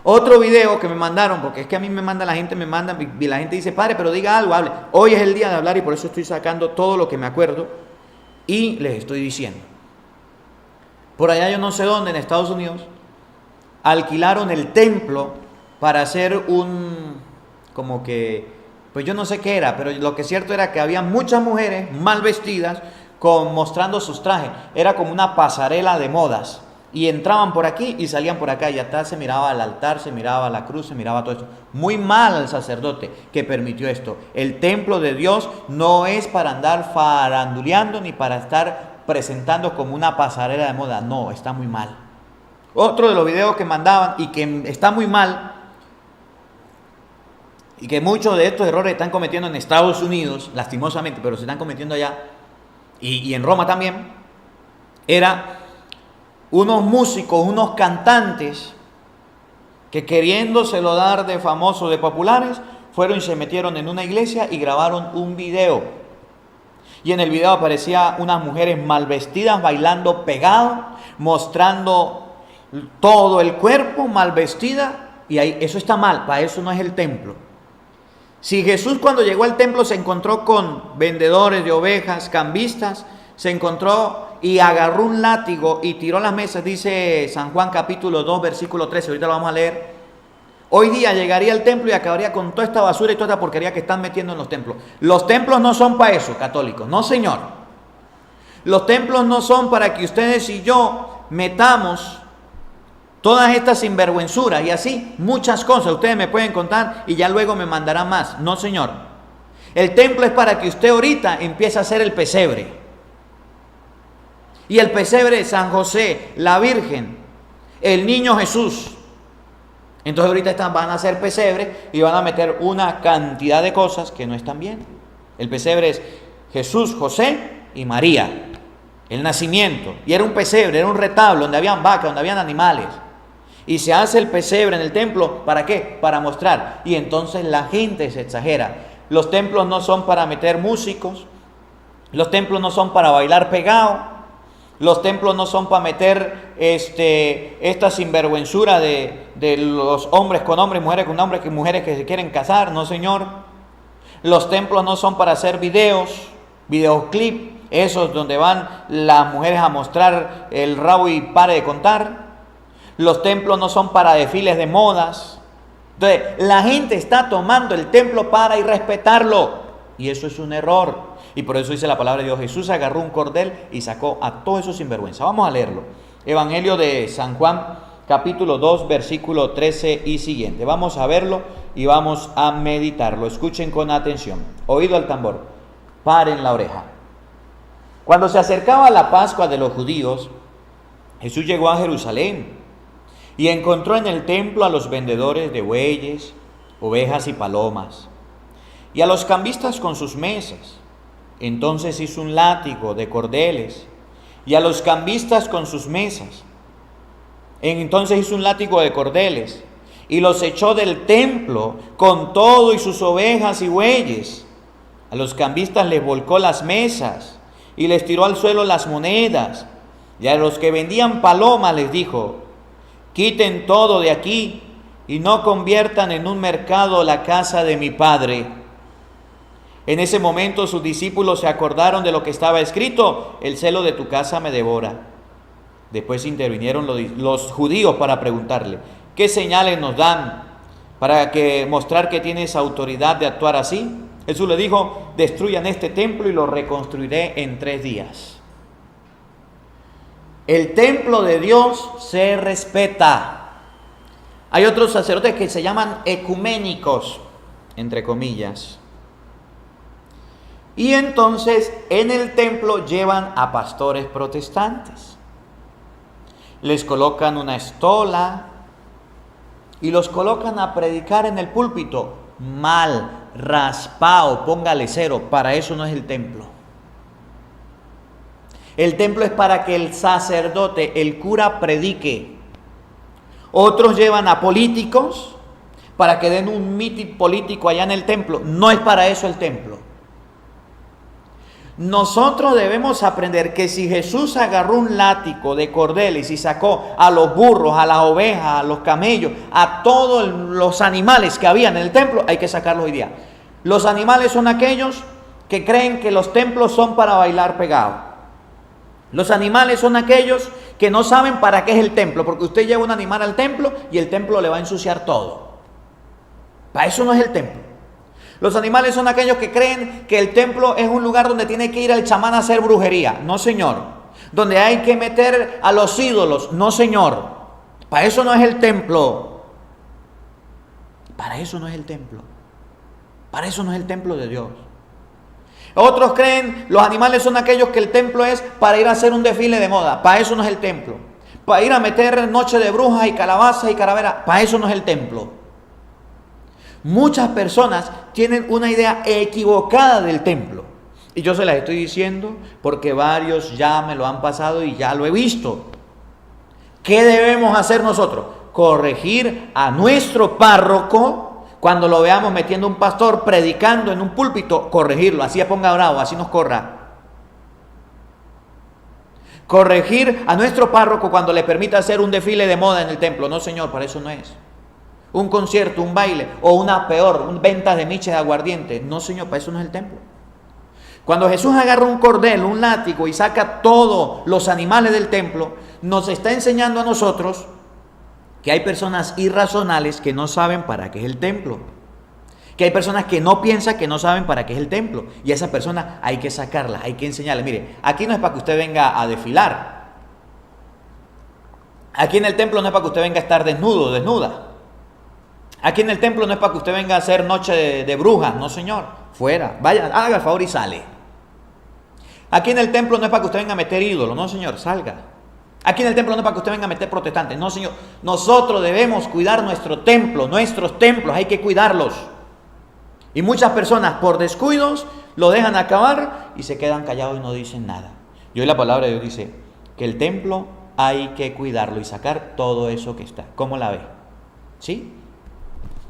Otro video que me mandaron, porque es que a mí me manda la gente, y la gente dice, padre, pero diga algo, hable. Hoy es el día de hablar y por eso estoy sacando todo lo que me acuerdo y les estoy diciendo. Por allá yo no sé dónde, en Estados Unidos, alquilaron el templo para hacer pues yo no sé qué era, pero lo que es cierto era que había muchas mujeres mal vestidas mostrando sus trajes. Era como una pasarela de modas. Y entraban por aquí y salían por acá. Y atrás se miraba el altar, se miraba la cruz, se miraba todo esto. Muy mal al sacerdote que permitió esto. El templo de Dios no es para andar faranduleando ni para estar presentando como una pasarela de moda. No, está muy mal. Otro de los videos que mandaban y que está muy mal, y que muchos de estos errores están cometiendo en Estados Unidos, lastimosamente, pero se están cometiendo allá, y en Roma también, era unos músicos, unos cantantes, que queriéndoselo dar de famosos, de populares, fueron y se metieron en una iglesia y grabaron un video. Y en el video aparecía unas mujeres mal vestidas, bailando pegado, mostrando todo el cuerpo, mal vestida, y ahí, eso está mal, para eso no es el templo. Si Jesús cuando llegó al templo se encontró con vendedores de ovejas, cambistas, se encontró y agarró un látigo y tiró las mesas, dice San Juan capítulo 2, versículo 13, ahorita lo vamos a leer. Hoy día llegaría al templo y acabaría con toda esta basura y toda esta porquería que están metiendo en los templos. Los templos no son para eso, católicos, no señor. Los templos no son para que ustedes y yo metamos todas estas sinvergüenzuras y así muchas cosas. Ustedes me pueden contar y ya luego me mandarán más. No señor. El templo es para que usted ahorita empiece a hacer el pesebre. Y el pesebre de San José, la Virgen, el niño Jesús. Entonces ahorita van a hacer pesebre y van a meter una cantidad de cosas que no están bien. El pesebre es Jesús, José y María. El nacimiento. Y era un pesebre, era un retablo donde habían vacas, donde habían animales. Y se hace el pesebre en el templo, ¿para qué? Para mostrar. Y entonces la gente se exagera. Los templos no son para meter músicos. Los templos no son para bailar pegado. Los templos no son para meter esta sinvergüenzura de los hombres con hombres, mujeres con hombres, mujeres que se quieren casar. No, señor. Los templos no son para hacer videoclip, esos donde van las mujeres a mostrar el rabo y pare de contar. Los templos no son para desfiles de modas. Entonces, la gente está tomando el templo para irrespetarlo. Y eso es un error. Y por eso dice la palabra de Dios, Jesús agarró un cordel y sacó a todos esos sinvergüenza. Vamos a leerlo. Evangelio de San Juan, capítulo 2, versículo 13 y siguiente. Vamos a verlo y vamos a meditarlo. Escuchen con atención. Oído al tambor. Paren la oreja. Cuando se acercaba la Pascua de los judíos, Jesús llegó a Jerusalén y encontró en el templo a los vendedores de bueyes, ovejas y palomas, y a los cambistas con sus mesas. Entonces hizo un látigo de cordeles, y a los cambistas con sus mesas. Entonces hizo un látigo de cordeles, y los echó del templo con todo y sus ovejas y bueyes. A los cambistas les volcó las mesas, y les tiró al suelo las monedas. Y a los que vendían palomas les dijo: quiten todo de aquí, y no conviertan en un mercado la casa de mi Padre. En ese momento sus discípulos se acordaron de lo que estaba escrito: el celo de tu casa me devora. Después intervinieron los judíos para preguntarle: ¿qué señales nos dan para mostrar que tienes autoridad de actuar así? Jesús le dijo: destruyan este templo y lo reconstruiré en 3 días. El templo de Dios se respeta. Hay otros sacerdotes que se llaman ecuménicos, entre comillas. Y entonces en el templo llevan a pastores protestantes. Les colocan una estola y los colocan a predicar en el púlpito. Mal, raspado, póngale 0. Para eso no es el templo. El templo es para que el sacerdote, el cura, predique. Otros llevan a políticos para que den un mitin político allá en el templo. No es para eso el templo. Nosotros debemos aprender que si Jesús agarró un látigo de cordeles y sacó a los burros, a las ovejas, a los camellos, a todos los animales que había en el templo, hay que sacarlos hoy día. Los animales son aquellos que creen que los templos son para bailar pegado. Los animales son aquellos que no saben para qué es el templo, porque usted lleva un animal al templo y el templo le va a ensuciar todo. Para eso no es el templo. Los animales son aquellos que creen que el templo es un lugar donde tiene que ir el chamán a hacer brujería. No, señor. Donde hay que meter a los ídolos. No, señor. Para eso no es el templo. Para eso no es el templo. Para eso no es el templo de Dios. Otros creen, los animales son aquellos que el templo es para ir a hacer un desfile de moda. Para eso no es el templo. Para ir a meter noche de brujas y calabazas y calaveras. Para eso no es el templo. Muchas personas tienen una idea equivocada del templo. Y yo se las estoy diciendo porque varios ya me lo han pasado y ya lo he visto. ¿Qué debemos hacer nosotros? Corregir a nuestro párroco. Cuando lo veamos metiendo un pastor predicando en un púlpito, corregirlo, así ponga bravo, así nos corra. Corregir a nuestro párroco cuando le permita hacer un desfile de moda en el templo. No, señor, para eso no es. Un concierto, un baile o una peor, ventas de miches de aguardiente. No, señor, para eso no es el templo. Cuando Jesús agarra un cordel, un látigo y saca todos los animales del templo, nos está enseñando a nosotros que hay personas irracionales que no saben para qué es el templo. Que hay personas que no piensan, que no saben para qué es el templo. Y a esas personas hay que sacarlas, hay que enseñarles. Mire, aquí no es para que usted venga a desfilar. Aquí en el templo no es para que usted venga a estar desnudo, desnuda. Aquí en el templo no es para que usted venga a hacer noche de brujas. No, señor. Fuera. Vaya, haga el favor y sale. Aquí en el templo no es para que usted venga a meter ídolos. No, señor. Salga. Aquí en el templo no es para que usted venga a meter protestantes. No, señor. Nosotros debemos cuidar nuestro templo, nuestros templos. Hay que cuidarlos. Y muchas personas por descuidos lo dejan acabar y se quedan callados y no dicen nada. Y hoy la palabra de Dios dice que el templo hay que cuidarlo y sacar todo eso que está. ¿Cómo la ve? ¿Sí?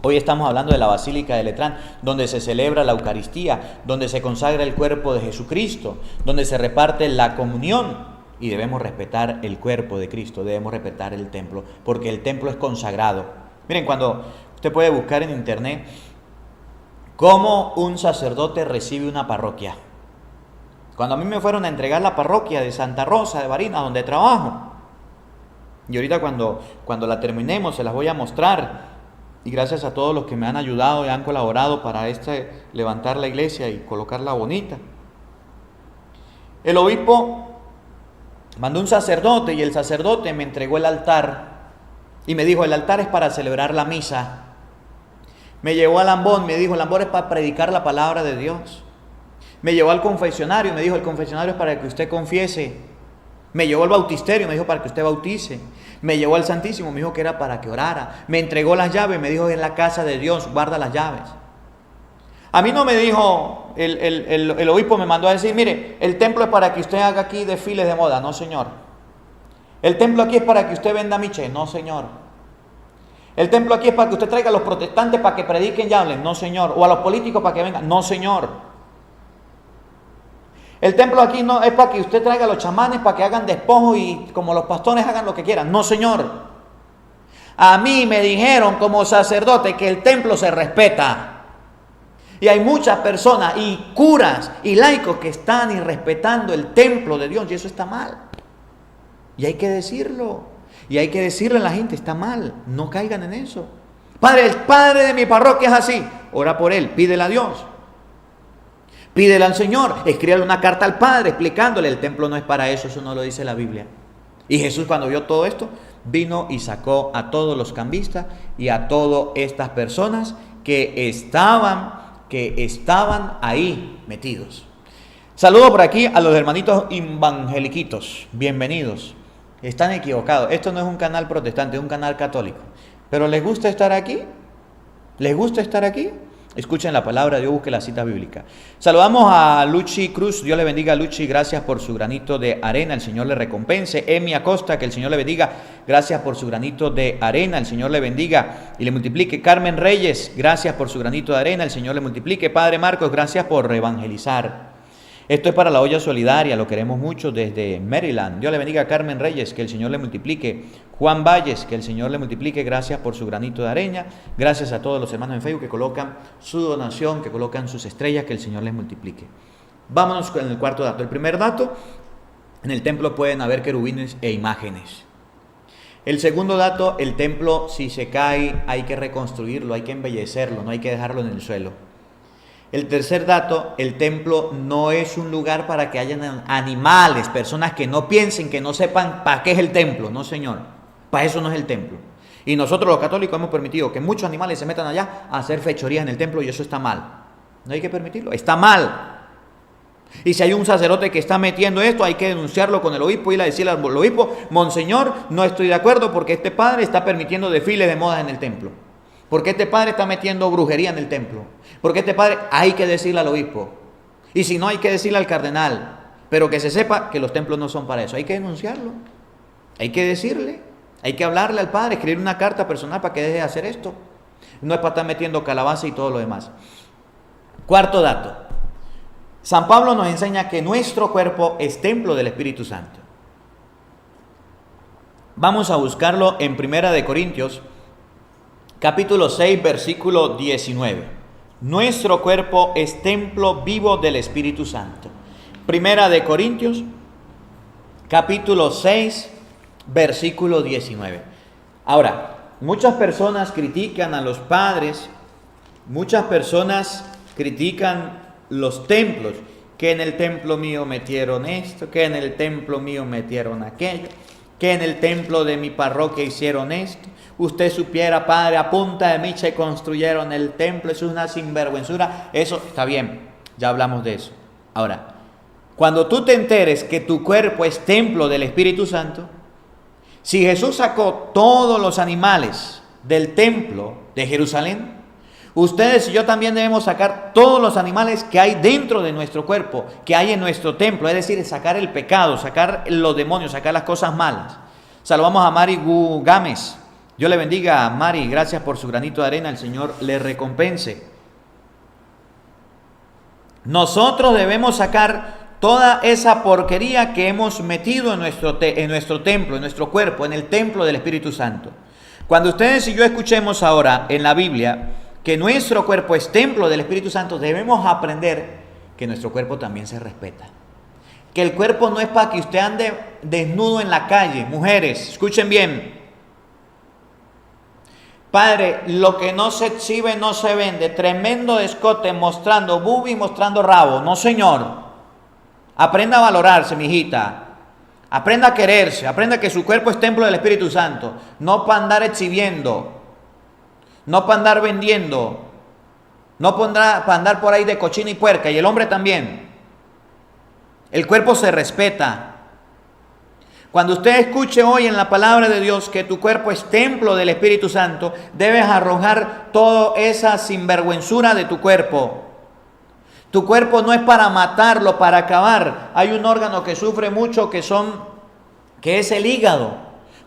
Hoy estamos hablando de la Basílica de Letrán, donde se celebra la Eucaristía, donde se consagra el cuerpo de Jesucristo, donde se reparte la comunión. Y debemos respetar el cuerpo de Cristo, debemos respetar el templo, porque el templo es consagrado. Miren, cuando usted puede buscar en internet cómo un sacerdote recibe una parroquia. Cuando a mí me fueron a entregar la parroquia de Santa Rosa de Barinas, donde trabajo, y ahorita cuando la terminemos se las voy a mostrar, y gracias a todos los que me han ayudado y han colaborado para levantar la iglesia y colocarla bonita. El obispo mandó un sacerdote y el sacerdote me entregó el altar y me dijo: el altar es para celebrar la misa. Me llevó al ambón, me dijo: el ambón es para predicar la palabra de Dios. Me llevó al confesionario, me dijo, el confesionario es para que usted confiese. Me llevó al bautisterio, me dijo, para que usted bautice. Me llevó al Santísimo, me dijo que era para que orara. Me entregó las llaves, me dijo, en la casa de Dios, guarda las llaves. A mí no me dijo, el obispo me mandó a decir, mire, el templo es para que usted haga aquí desfiles de moda. No, señor. El templo aquí es para que usted venda miche. No, señor. El templo aquí es para que usted traiga a los protestantes para que prediquen y hablen. No, señor. O a los políticos para que vengan. No, señor. El templo aquí no es para que usted traiga a los chamanes para que hagan despojos y como los pastores hagan lo que quieran. No, señor. A mí me dijeron como sacerdote que el templo se respeta. Y hay muchas personas y curas y laicos que están irrespetando el templo de Dios y eso está mal. Y hay que decirlo. Y hay que decirle a la gente, está mal, no caigan en eso. Padre, el padre de mi parroquia es así. Ora por él, pídele a Dios. Pídele al Señor, escríbale una carta al Padre explicándole, el templo no es para eso, eso no lo dice la Biblia. Y Jesús cuando vio todo esto, vino y sacó a todos los cambistas y a todas estas personas que estaban ahí metidos. Saludo por aquí a los hermanitos evangeliquitos, bienvenidos. Están equivocados, esto no es un canal protestante, es un canal católico. ¿Pero les gusta estar aquí? ¿Les gusta estar aquí? Escuchen la palabra de Dios, busquen la cita bíblica. Saludamos a Luchi Cruz, Dios le bendiga a Luchi, gracias por su granito de arena, el Señor le recompense. Emi Acosta, que el Señor le bendiga, gracias por su granito de arena, el Señor le bendiga y le multiplique. Carmen Reyes, gracias por su granito de arena, el Señor le multiplique. Padre Marcos, gracias por evangelizar. Esto es para la olla solidaria, lo queremos mucho desde Maryland. Dios le bendiga a Carmen Reyes, que el Señor le multiplique. Juan Valles, que el Señor le multiplique, gracias por su granito de arena. Gracias a todos los hermanos en Facebook que colocan su donación, que colocan sus estrellas, que el Señor les multiplique. Vámonos con el cuarto dato. El primer dato, en el templo pueden haber querubines e imágenes. El segundo dato, el templo si se cae hay que reconstruirlo, hay que embellecerlo, no hay que dejarlo en el suelo. El tercer dato, el templo no es un lugar para que hayan animales, personas que no piensen, que no sepan para qué es el templo. No, señor, para eso no es el templo. Y nosotros los católicos hemos permitido que muchos animales se metan allá a hacer fechorías en el templo y eso está mal. No hay que permitirlo, está mal. Y si hay un sacerdote que está metiendo esto, hay que denunciarlo con el obispo y ir a decirle al obispo, monseñor, no estoy de acuerdo porque este padre está permitiendo desfiles de modas en el templo. Porque este padre está metiendo brujería en el templo. Porque este padre hay que decirle al obispo. Y si no, hay que decirle al cardenal. Pero que se sepa que los templos no son para eso. Hay que denunciarlo. Hay que decirle. Hay que hablarle al padre, escribir una carta personal para que deje de hacer esto. No es para estar metiendo calabaza y todo lo demás. Cuarto dato. San Pablo nos enseña que nuestro cuerpo es templo del Espíritu Santo. Vamos a buscarlo en 1 Corintios, capítulo 6, versículo 19. Nuestro cuerpo es templo vivo del Espíritu Santo. 1 Corintios, capítulo 6, versículo 19. Ahora, muchas personas critican a los padres, muchas personas critican los templos, que en el templo mío metieron esto, que en el templo mío metieron aquello, que en el templo de mi parroquia hicieron esto. Usted supiera, padre, a punta de micha y construyeron el templo, eso es una sinvergüenzura. Eso está bien, ya hablamos de eso. Ahora, cuando tú te enteres que tu cuerpo es templo del Espíritu Santo, si Jesús sacó todos los animales del templo de Jerusalén, ustedes y yo también debemos sacar todos los animales que hay dentro de nuestro cuerpo, que hay en nuestro templo, es decir, sacar el pecado, sacar los demonios, sacar las cosas malas. Saludamos a Mari Gámez. Dios le bendiga a Mari, gracias por su granito de arena, el Señor le recompense. Nosotros debemos sacar toda esa porquería que hemos metido en nuestro templo, en nuestro cuerpo, en el templo del Espíritu Santo. Cuando ustedes y yo escuchemos ahora en la Biblia que nuestro cuerpo es templo del Espíritu Santo, debemos aprender que nuestro cuerpo también se respeta. Que el cuerpo no es para que usted ande desnudo en la calle. Mujeres, escuchen bien. Padre, lo que no se exhibe no se vende. Tremendo escote mostrando bubi, mostrando rabo. No, señor. Aprenda a valorarse, mi hijita. Aprenda a quererse. Aprenda que su cuerpo es templo del Espíritu Santo. No para andar exhibiendo. No para andar vendiendo. No para andar por ahí de cochina y puerca. Y el hombre también. El cuerpo se respeta. Cuando usted escuche hoy en la palabra de Dios que tu cuerpo es templo del Espíritu Santo, debes arrojar toda esa sinvergüenzura de tu cuerpo. Tu cuerpo no es para matarlo, para acabar. Hay un órgano que sufre mucho que es el hígado.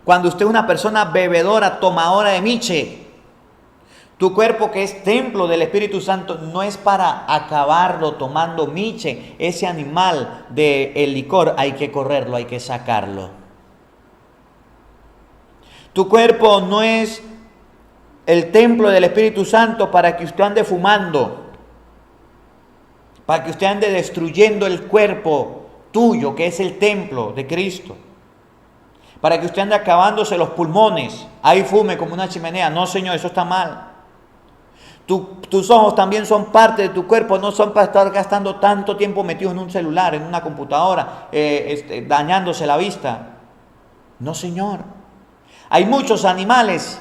Cuando usted es una persona bebedora, tomadora de miche, tu cuerpo que es templo del Espíritu Santo no es para acabarlo tomando miche. Ese animal del licor hay que correrlo, hay que sacarlo. Tu cuerpo no es el templo del Espíritu Santo para que usted ande fumando, para que usted ande destruyendo el cuerpo tuyo, que es el templo de Cristo, para que usted ande acabándose los pulmones, ahí fume como una chimenea. No, Señor, eso está mal. Tus ojos también son parte de tu cuerpo, no son para estar gastando tanto tiempo metidos en un celular, en una computadora, dañándose la vista. No, Señor. Hay muchos animales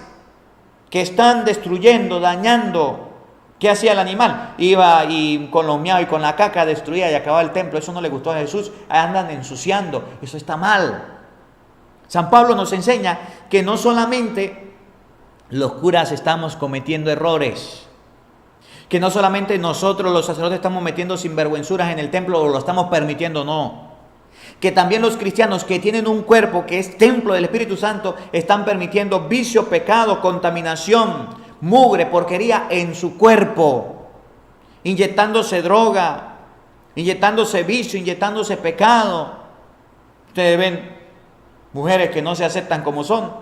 que están destruyendo, dañando. ¿Qué hacía el animal? Iba y con los miados y con la caca destruía y acababa el templo. Eso no le gustó a Jesús. Andan ensuciando. Eso está mal. San Pablo nos enseña que no solamente los curas estamos cometiendo errores, que no solamente nosotros los sacerdotes estamos metiendo sinvergüenzuras en el templo o lo estamos permitiendo, no. Que también los cristianos que tienen un cuerpo que es templo del Espíritu Santo están permitiendo vicio, pecado, contaminación, mugre, porquería en su cuerpo, inyectándose droga, inyectándose vicio, inyectándose pecado. Ustedes ven mujeres que no se aceptan como son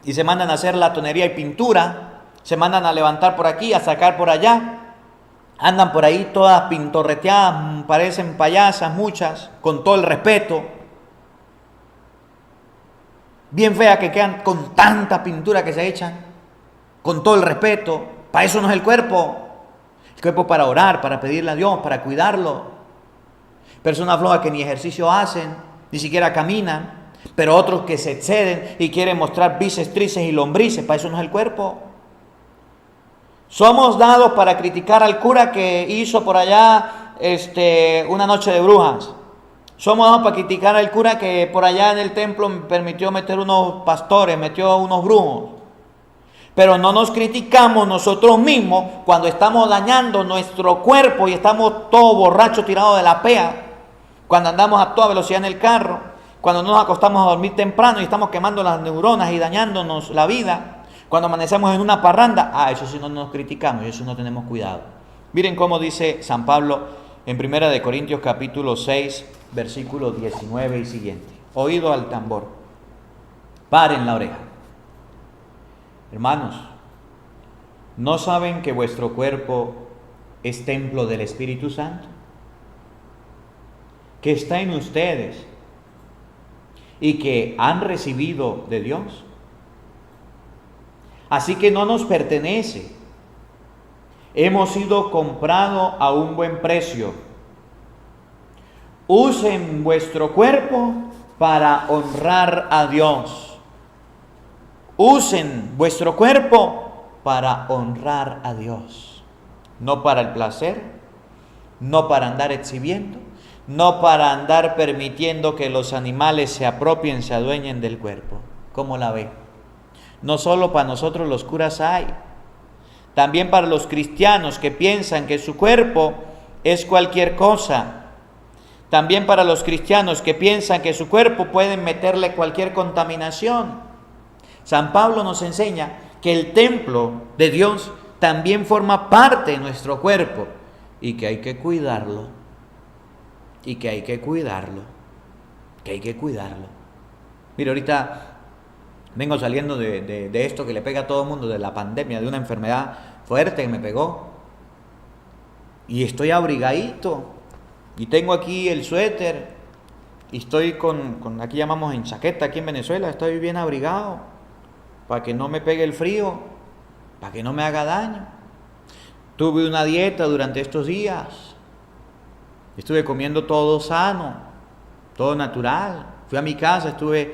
y se mandan a hacer latonería y pintura, se mandan a levantar por aquí, a sacar por allá, andan por ahí todas pintorreteadas, parecen payasas muchas, con todo el respeto, bien feas que quedan con tanta pintura que se echan, con todo el respeto. Para eso no es el cuerpo para orar, para pedirle a Dios, para cuidarlo. Personas flojas que ni ejercicio hacen, ni siquiera caminan, pero otros que se exceden y quieren mostrar bíceps, tríceps y lombrices. Para eso no es el cuerpo. Somos dados para criticar al cura que hizo por allá una noche de brujas. Somos dados para criticar al cura que por allá en el templo permitió meter unos pastores, metió unos brujos. Pero no nos criticamos nosotros mismos cuando estamos dañando nuestro cuerpo y estamos todos borrachos tirados de la pea, cuando andamos a toda velocidad en el carro, cuando no nos acostamos a dormir temprano y estamos quemando las neuronas y dañándonos la vida, cuando amanecemos en una parranda. Eso sí no nos criticamos y eso no tenemos cuidado. Miren cómo dice San Pablo en 1 Corintios capítulo 6, versículo 19 y siguiente. Oído al tambor, paren la oreja. Hermanos, ¿no saben que vuestro cuerpo es templo del Espíritu Santo, que está en ustedes y que han recibido de Dios? Así que no nos pertenece. Hemos sido comprados a un buen precio. Usen vuestro cuerpo para honrar a Dios. Usen vuestro cuerpo para honrar a Dios. No para el placer, no para andar exhibiendo, no para andar permitiendo que los animales se apropien, se adueñen del cuerpo. ¿Cómo la ve? No solo para nosotros los curas hay, también para los cristianos que piensan que su cuerpo es cualquier cosa. También para los cristianos que piensan que su cuerpo pueden meterle cualquier contaminación. San Pablo nos enseña que el templo de Dios también forma parte de nuestro cuerpo y que hay que cuidarlo. Y que hay que cuidarlo. Que hay que cuidarlo. Mire, ahorita vengo saliendo de esto que le pega a todo el mundo, de la pandemia, de una enfermedad fuerte que me pegó. Y estoy abrigadito. Y tengo aquí el suéter. Y estoy con aquí llamamos en chaqueta, aquí en Venezuela. Estoy bien abrigado. Para que no me pegue el frío. Para que no me haga daño. Tuve una dieta durante estos días. Estuve comiendo todo sano. Todo natural. Fui a mi casa, estuve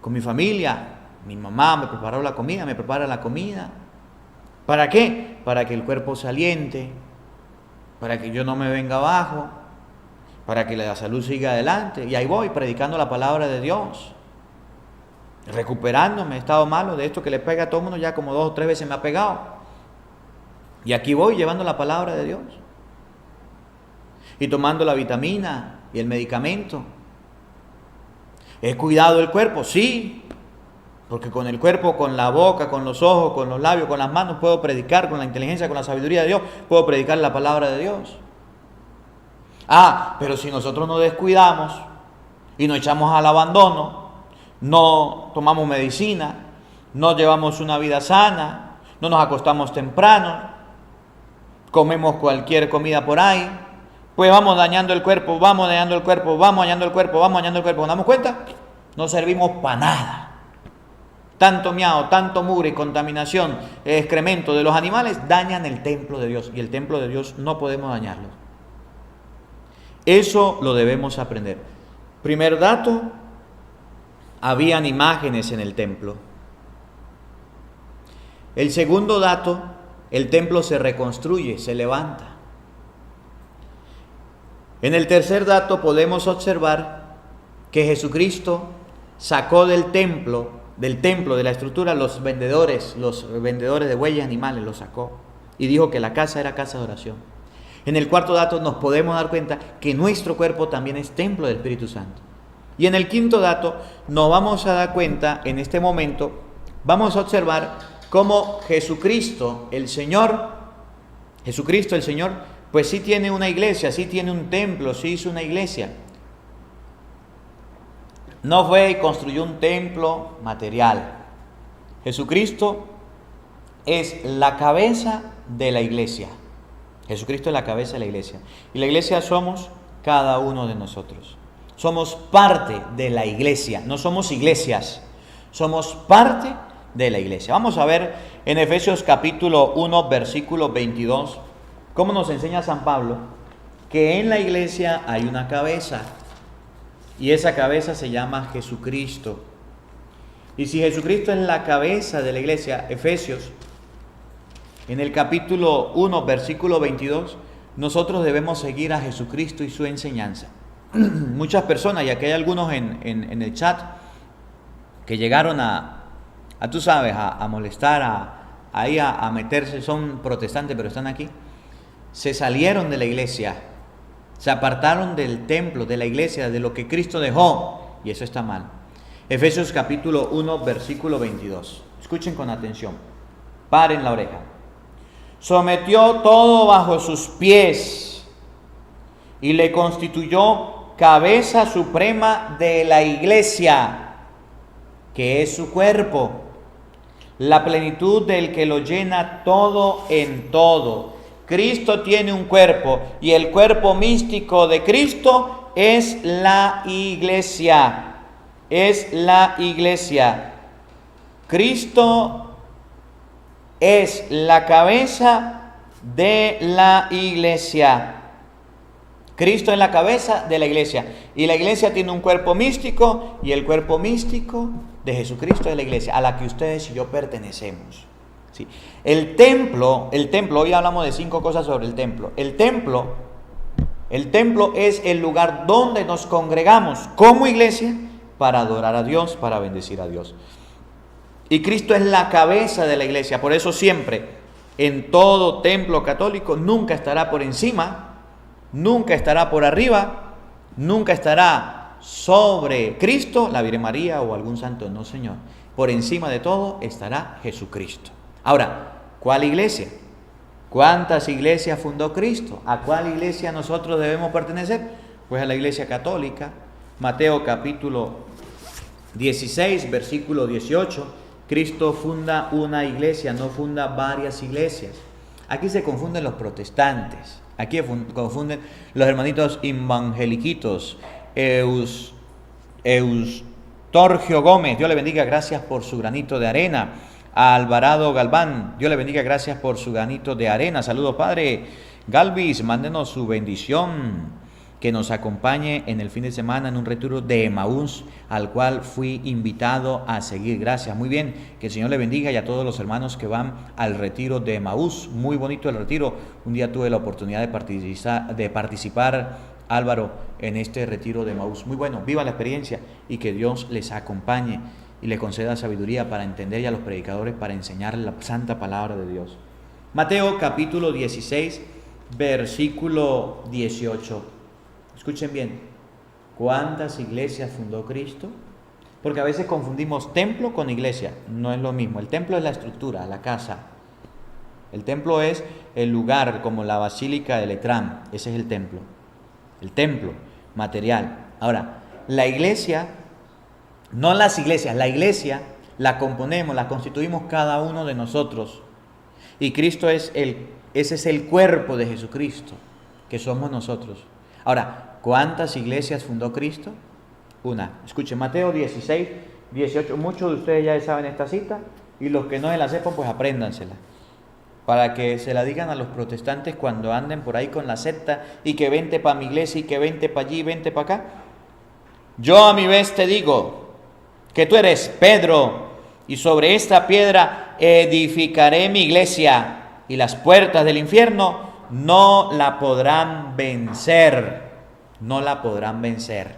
con mi familia. Mi mamá me preparó la comida, me prepara la comida. ¿Para qué? Para que el cuerpo se aliente, para que yo no me venga abajo, para que la salud siga adelante. Y ahí voy, predicando la palabra de Dios, recuperándome. He estado malo de esto que le pega a todo el mundo, ya como 2 o 3 veces me ha pegado. Y aquí voy llevando la palabra de Dios. Y tomando la vitamina y el medicamento. ¿He cuidado el cuerpo? Sí. Porque con el cuerpo, con la boca, con los ojos, con los labios, con las manos, puedo predicar, con la inteligencia, con la sabiduría de Dios, puedo predicar la palabra de Dios. Pero si nosotros nos descuidamos y nos echamos al abandono, no tomamos medicina, no llevamos una vida sana, no nos acostamos temprano, comemos cualquier comida por ahí, pues vamos dañando el cuerpo, vamos dañando el cuerpo, vamos dañando el cuerpo, vamos dañando el cuerpo. ¿Nos damos cuenta? No servimos para nada. Tanto miau, tanto mugre y contaminación, excremento de los animales dañan el templo de Dios. Y el templo de Dios no podemos dañarlo. Eso lo debemos aprender. Primer dato, habían imágenes en el templo. El segundo dato, el templo se reconstruye, se levanta. En el tercer dato podemos observar que Jesucristo sacó del templo, de la estructura, los vendedores de bueyes y animales, los sacó y dijo que la casa era casa de oración. En el cuarto dato nos podemos dar cuenta que nuestro cuerpo también es templo del Espíritu Santo. Y en el quinto dato nos vamos a dar cuenta, en este momento, vamos a observar cómo Jesucristo el Señor, pues sí tiene una iglesia, sí tiene un templo, sí hizo una iglesia. No fue y construyó un templo material. Jesucristo es la cabeza de la iglesia. Jesucristo es la cabeza de la iglesia. Y la iglesia somos cada uno de nosotros. Somos parte de la iglesia. No somos iglesias. Somos parte de la iglesia. Vamos a ver en Efesios capítulo 1, versículo 22, cómo nos enseña San Pablo que en la iglesia hay una cabeza. Y esa cabeza se llama Jesucristo. Y si Jesucristo es la cabeza de la iglesia, Efesios, en el capítulo 1, versículo 22, nosotros debemos seguir a Jesucristo y su enseñanza. Muchas personas, y aquí hay algunos en el chat, que llegaron tú sabes, a molestar, a meterse, son protestantes pero están aquí, se salieron de la iglesia, se apartaron del templo, de la iglesia, de lo que Cristo dejó, y eso está mal. Efesios capítulo 1, versículo 22. Escuchen con atención, paren la oreja. Sometió todo bajo sus pies y le constituyó cabeza suprema de la iglesia, que es su cuerpo, la plenitud del que lo llena todo en todo. Cristo tiene un cuerpo y el cuerpo místico de Cristo es la iglesia. Es la iglesia. Cristo es la cabeza de la iglesia. Cristo es la cabeza de la iglesia. Y la iglesia tiene un cuerpo místico y el cuerpo místico de Jesucristo es la iglesia a la que ustedes y yo pertenecemos. Sí. El templo, hoy hablamos de 5 cosas sobre el templo. El templo es el lugar donde nos congregamos como iglesia para adorar a Dios, para bendecir a Dios. Y Cristo es la cabeza de la iglesia. Por eso siempre, en todo templo católico, nunca estará por encima, nunca estará por arriba, nunca estará sobre Cristo, la Virgen María o algún santo. No, Señor. Por encima de todo estará Jesucristo. Ahora, ¿cuál iglesia? ¿Cuántas iglesias fundó Cristo? ¿A cuál iglesia nosotros debemos pertenecer? Pues a la iglesia católica. Mateo capítulo 16, versículo 18. Cristo funda una iglesia, no funda varias iglesias. Aquí se confunden los protestantes. Aquí confunden los hermanitos evangeliquitos. Eustorgio Gómez, Dios le bendiga, gracias por su granito de arena. A Alvarado Galván, Dios le bendiga, gracias por su granito de arena. Saludos, padre Galvis, mándenos su bendición. que nos acompañe en el fin de semana en un retiro de Emaús, al cual fui invitado a seguir. Gracias, muy bien, que el Señor le bendiga y a todos los hermanos que van al retiro de Emaús. Muy bonito el retiro. Un día tuve la oportunidad de participar, Álvaro, en este retiro de Emaús. Muy bueno, viva la experiencia y que Dios les acompañe y le conceda sabiduría para entender, y a los predicadores para enseñar la santa palabra de Dios. Mateo capítulo 16, versículo 18. Escuchen bien, ¿cuántas iglesias fundó Cristo? Porque a veces confundimos templo con iglesia, no es lo mismo. El templo es la estructura, la casa. El templo es el lugar, como la basílica de Letrán, ese es el templo material. Ahora, la iglesia, no las iglesias, la iglesia la componemos, la constituimos cada uno de nosotros. Y Cristo ese es el cuerpo de Jesucristo, que somos nosotros. Ahora, ¿cuántas iglesias fundó Cristo? Una. Escuchen, Mateo 16, 18. Muchos de ustedes ya saben esta cita, y los que no se la sepan, pues apréndansela, para que se la digan a los protestantes cuando anden por ahí con la secta, y que vente para mi iglesia, y que vente para allí, vente para acá. Yo a mi vez te digo que tú eres Pedro, y sobre esta piedra edificaré mi iglesia, y las puertas del infierno no la podrán vencer. No la podrán vencer.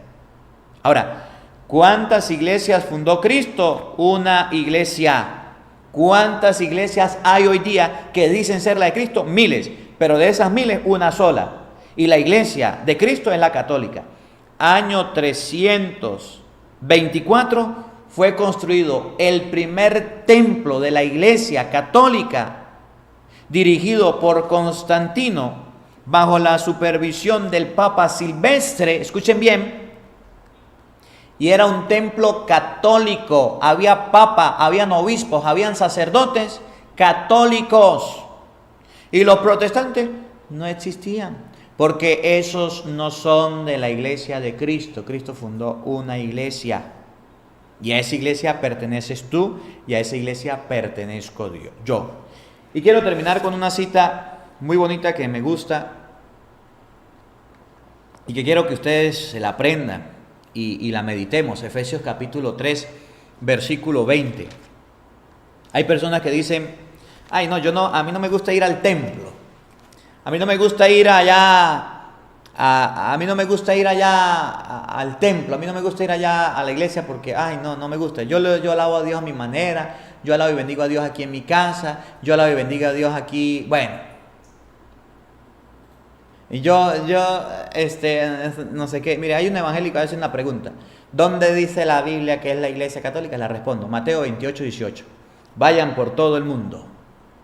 Ahora, ¿cuántas iglesias fundó Cristo? Una iglesia. ¿Cuántas iglesias hay hoy día que dicen ser la de Cristo? Miles. Pero de esas miles, una sola. Y la iglesia de Cristo es la católica. Año 324 fue construido el primer templo de la iglesia católica, dirigido por Constantino, bajo la supervisión del Papa Silvestre. Escuchen bien, y era un templo católico. Había papa, habían obispos, habían sacerdotes católicos, y los protestantes no existían, porque esos no son de la iglesia de Cristo. Cristo fundó una iglesia, y a esa iglesia perteneces tú, y a esa iglesia pertenezco yo. Y quiero terminar con una cita muy bonita que me gusta y que quiero que ustedes se la aprendan y la meditemos. Efesios capítulo 3, versículo 20. Hay personas que dicen: ay, no, a mí no me gusta ir al templo, a mí no me gusta ir allá, a mí no me gusta ir allá al templo, a mí no me gusta ir allá a la iglesia porque, ay, no me gusta. Yo alabo a Dios a mi manera, yo alabo y bendigo a Dios aquí en mi casa, yo alabo y bendigo a Dios aquí, bueno. Y yo no sé qué. Mire, hay un evangélico que hace una pregunta: ¿dónde dice la Biblia que es la iglesia católica? Le respondo: Mateo 28, 18. Vayan por todo el mundo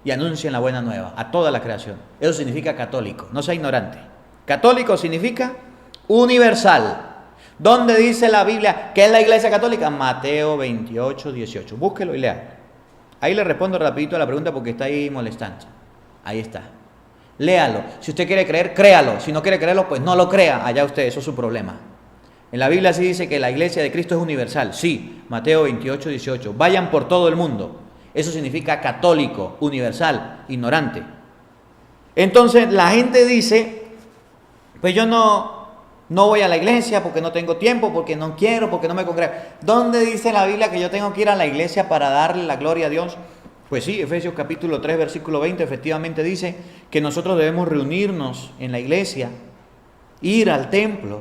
y anuncien la buena nueva a toda la creación. Eso significa católico, no sea ignorante. Católico significa universal. ¿Dónde dice la Biblia que es la iglesia católica? Mateo 28, 18. Búsquelo y lea. Ahí le respondo rapidito a la pregunta porque está ahí molestando. Ahí está. Léalo. Si usted quiere creer, créalo. Si no quiere creerlo, pues no lo crea. Allá usted, eso es su problema. En la Biblia sí dice que la iglesia de Cristo es universal. Sí, Mateo 28, 18. Vayan por todo el mundo. Eso significa católico, universal, ignorante. Entonces la gente dice: pues yo no voy a la iglesia porque no tengo tiempo, porque no quiero, porque no me congrego. ¿Dónde dice la Biblia que yo tengo que ir a la iglesia para darle la gloria a Dios? Pues sí, Efesios capítulo 3, versículo 20, efectivamente dice que nosotros debemos reunirnos en la iglesia, ir al templo,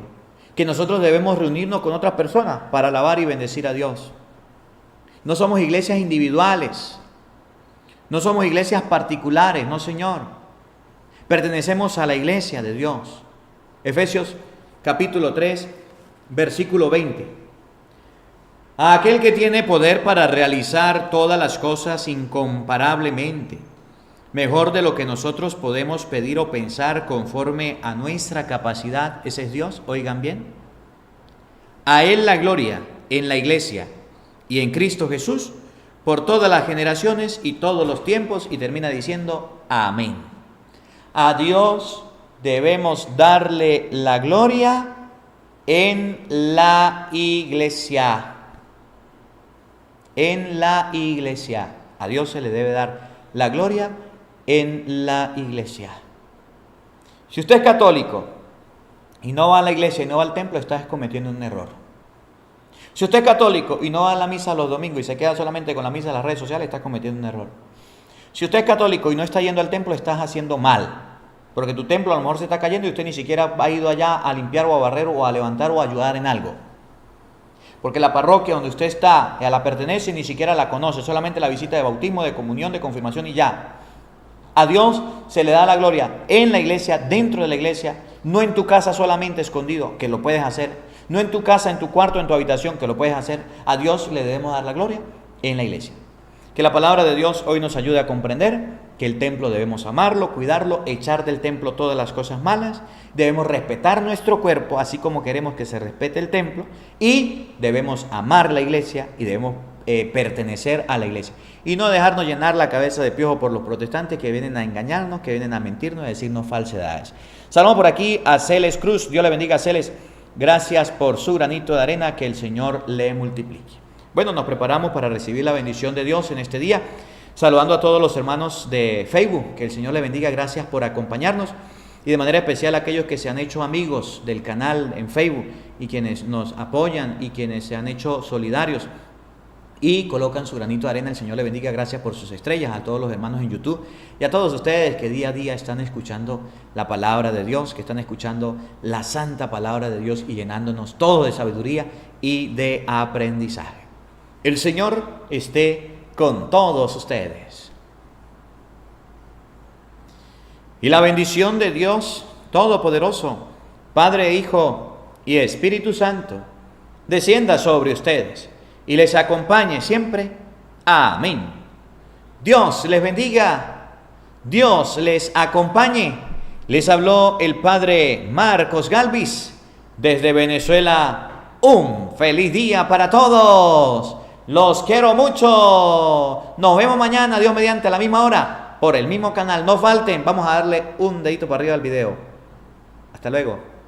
que nosotros debemos reunirnos con otras personas para alabar y bendecir a Dios. No somos iglesias individuales, no somos iglesias particulares, no, señor. Pertenecemos a la iglesia de Dios. Efesios capítulo 3, versículo 20. A aquel que tiene poder para realizar todas las cosas incomparablemente, mejor de lo que nosotros podemos pedir o pensar conforme a nuestra capacidad. Ese es Dios, oigan bien. A Él la gloria en la iglesia y en Cristo Jesús por todas las generaciones y todos los tiempos. Y termina diciendo: amén. A Dios debemos darle la gloria en la iglesia. En la iglesia. A Dios se le debe dar la gloria en la iglesia. Si usted es católico y no va a la iglesia y no va al templo, estás cometiendo un error. Si usted es católico y no va a la misa los domingos y se queda solamente con la misa en las redes sociales, está cometiendo un error. Si usted es católico y no está yendo al templo, estás haciendo mal. Porque tu templo a lo mejor se está cayendo y usted ni siquiera ha ido allá a limpiar o a barrer o a levantar o a ayudar en algo. Porque la parroquia donde usted está, a la pertenece, ni siquiera la conoce, solamente la visita de bautismo, de comunión, de confirmación y ya. A Dios se le da la gloria en la iglesia, dentro de la iglesia, no en tu casa solamente escondido, que lo puedes hacer, no en tu casa, en tu cuarto, en tu habitación, que lo puedes hacer. A Dios le debemos dar la gloria en la iglesia. Que la palabra de Dios hoy nos ayude a comprender que el templo debemos amarlo, cuidarlo, echar del templo todas las cosas malas, debemos respetar nuestro cuerpo, así como queremos que se respete el templo, y debemos amar la iglesia y debemos pertenecer a la iglesia. Y no dejarnos llenar la cabeza de piojo por los protestantes que vienen a engañarnos, que vienen a mentirnos, a decirnos falsedades. Saludamos por aquí a Celes Cruz. Dios le bendiga a Celes. Gracias por su granito de arena, que el Señor le multiplique. Bueno, nos preparamos para recibir la bendición de Dios en este día. Saludando a todos los hermanos de Facebook, que el Señor le bendiga, gracias por acompañarnos. Y de manera especial a aquellos que se han hecho amigos del canal en Facebook y quienes nos apoyan y quienes se han hecho solidarios y colocan su granito de arena. El Señor le bendiga, gracias por sus estrellas, a todos los hermanos en YouTube y a todos ustedes que día a día están escuchando la palabra de Dios, que están escuchando la santa palabra de Dios y llenándonos todo de sabiduría y de aprendizaje. El Señor esté con todos ustedes. Y la bendición de Dios Todopoderoso, Padre, Hijo y Espíritu Santo, descienda sobre ustedes y les acompañe siempre. Amén. Dios les bendiga, Dios les acompañe. Les habló el Padre Marcos Galvis desde Venezuela. Un feliz día para todos. Los quiero mucho. Nos vemos mañana, Dios mediante, a la misma hora, por el mismo canal. No falten, vamos a darle un dedito para arriba al video. Hasta luego.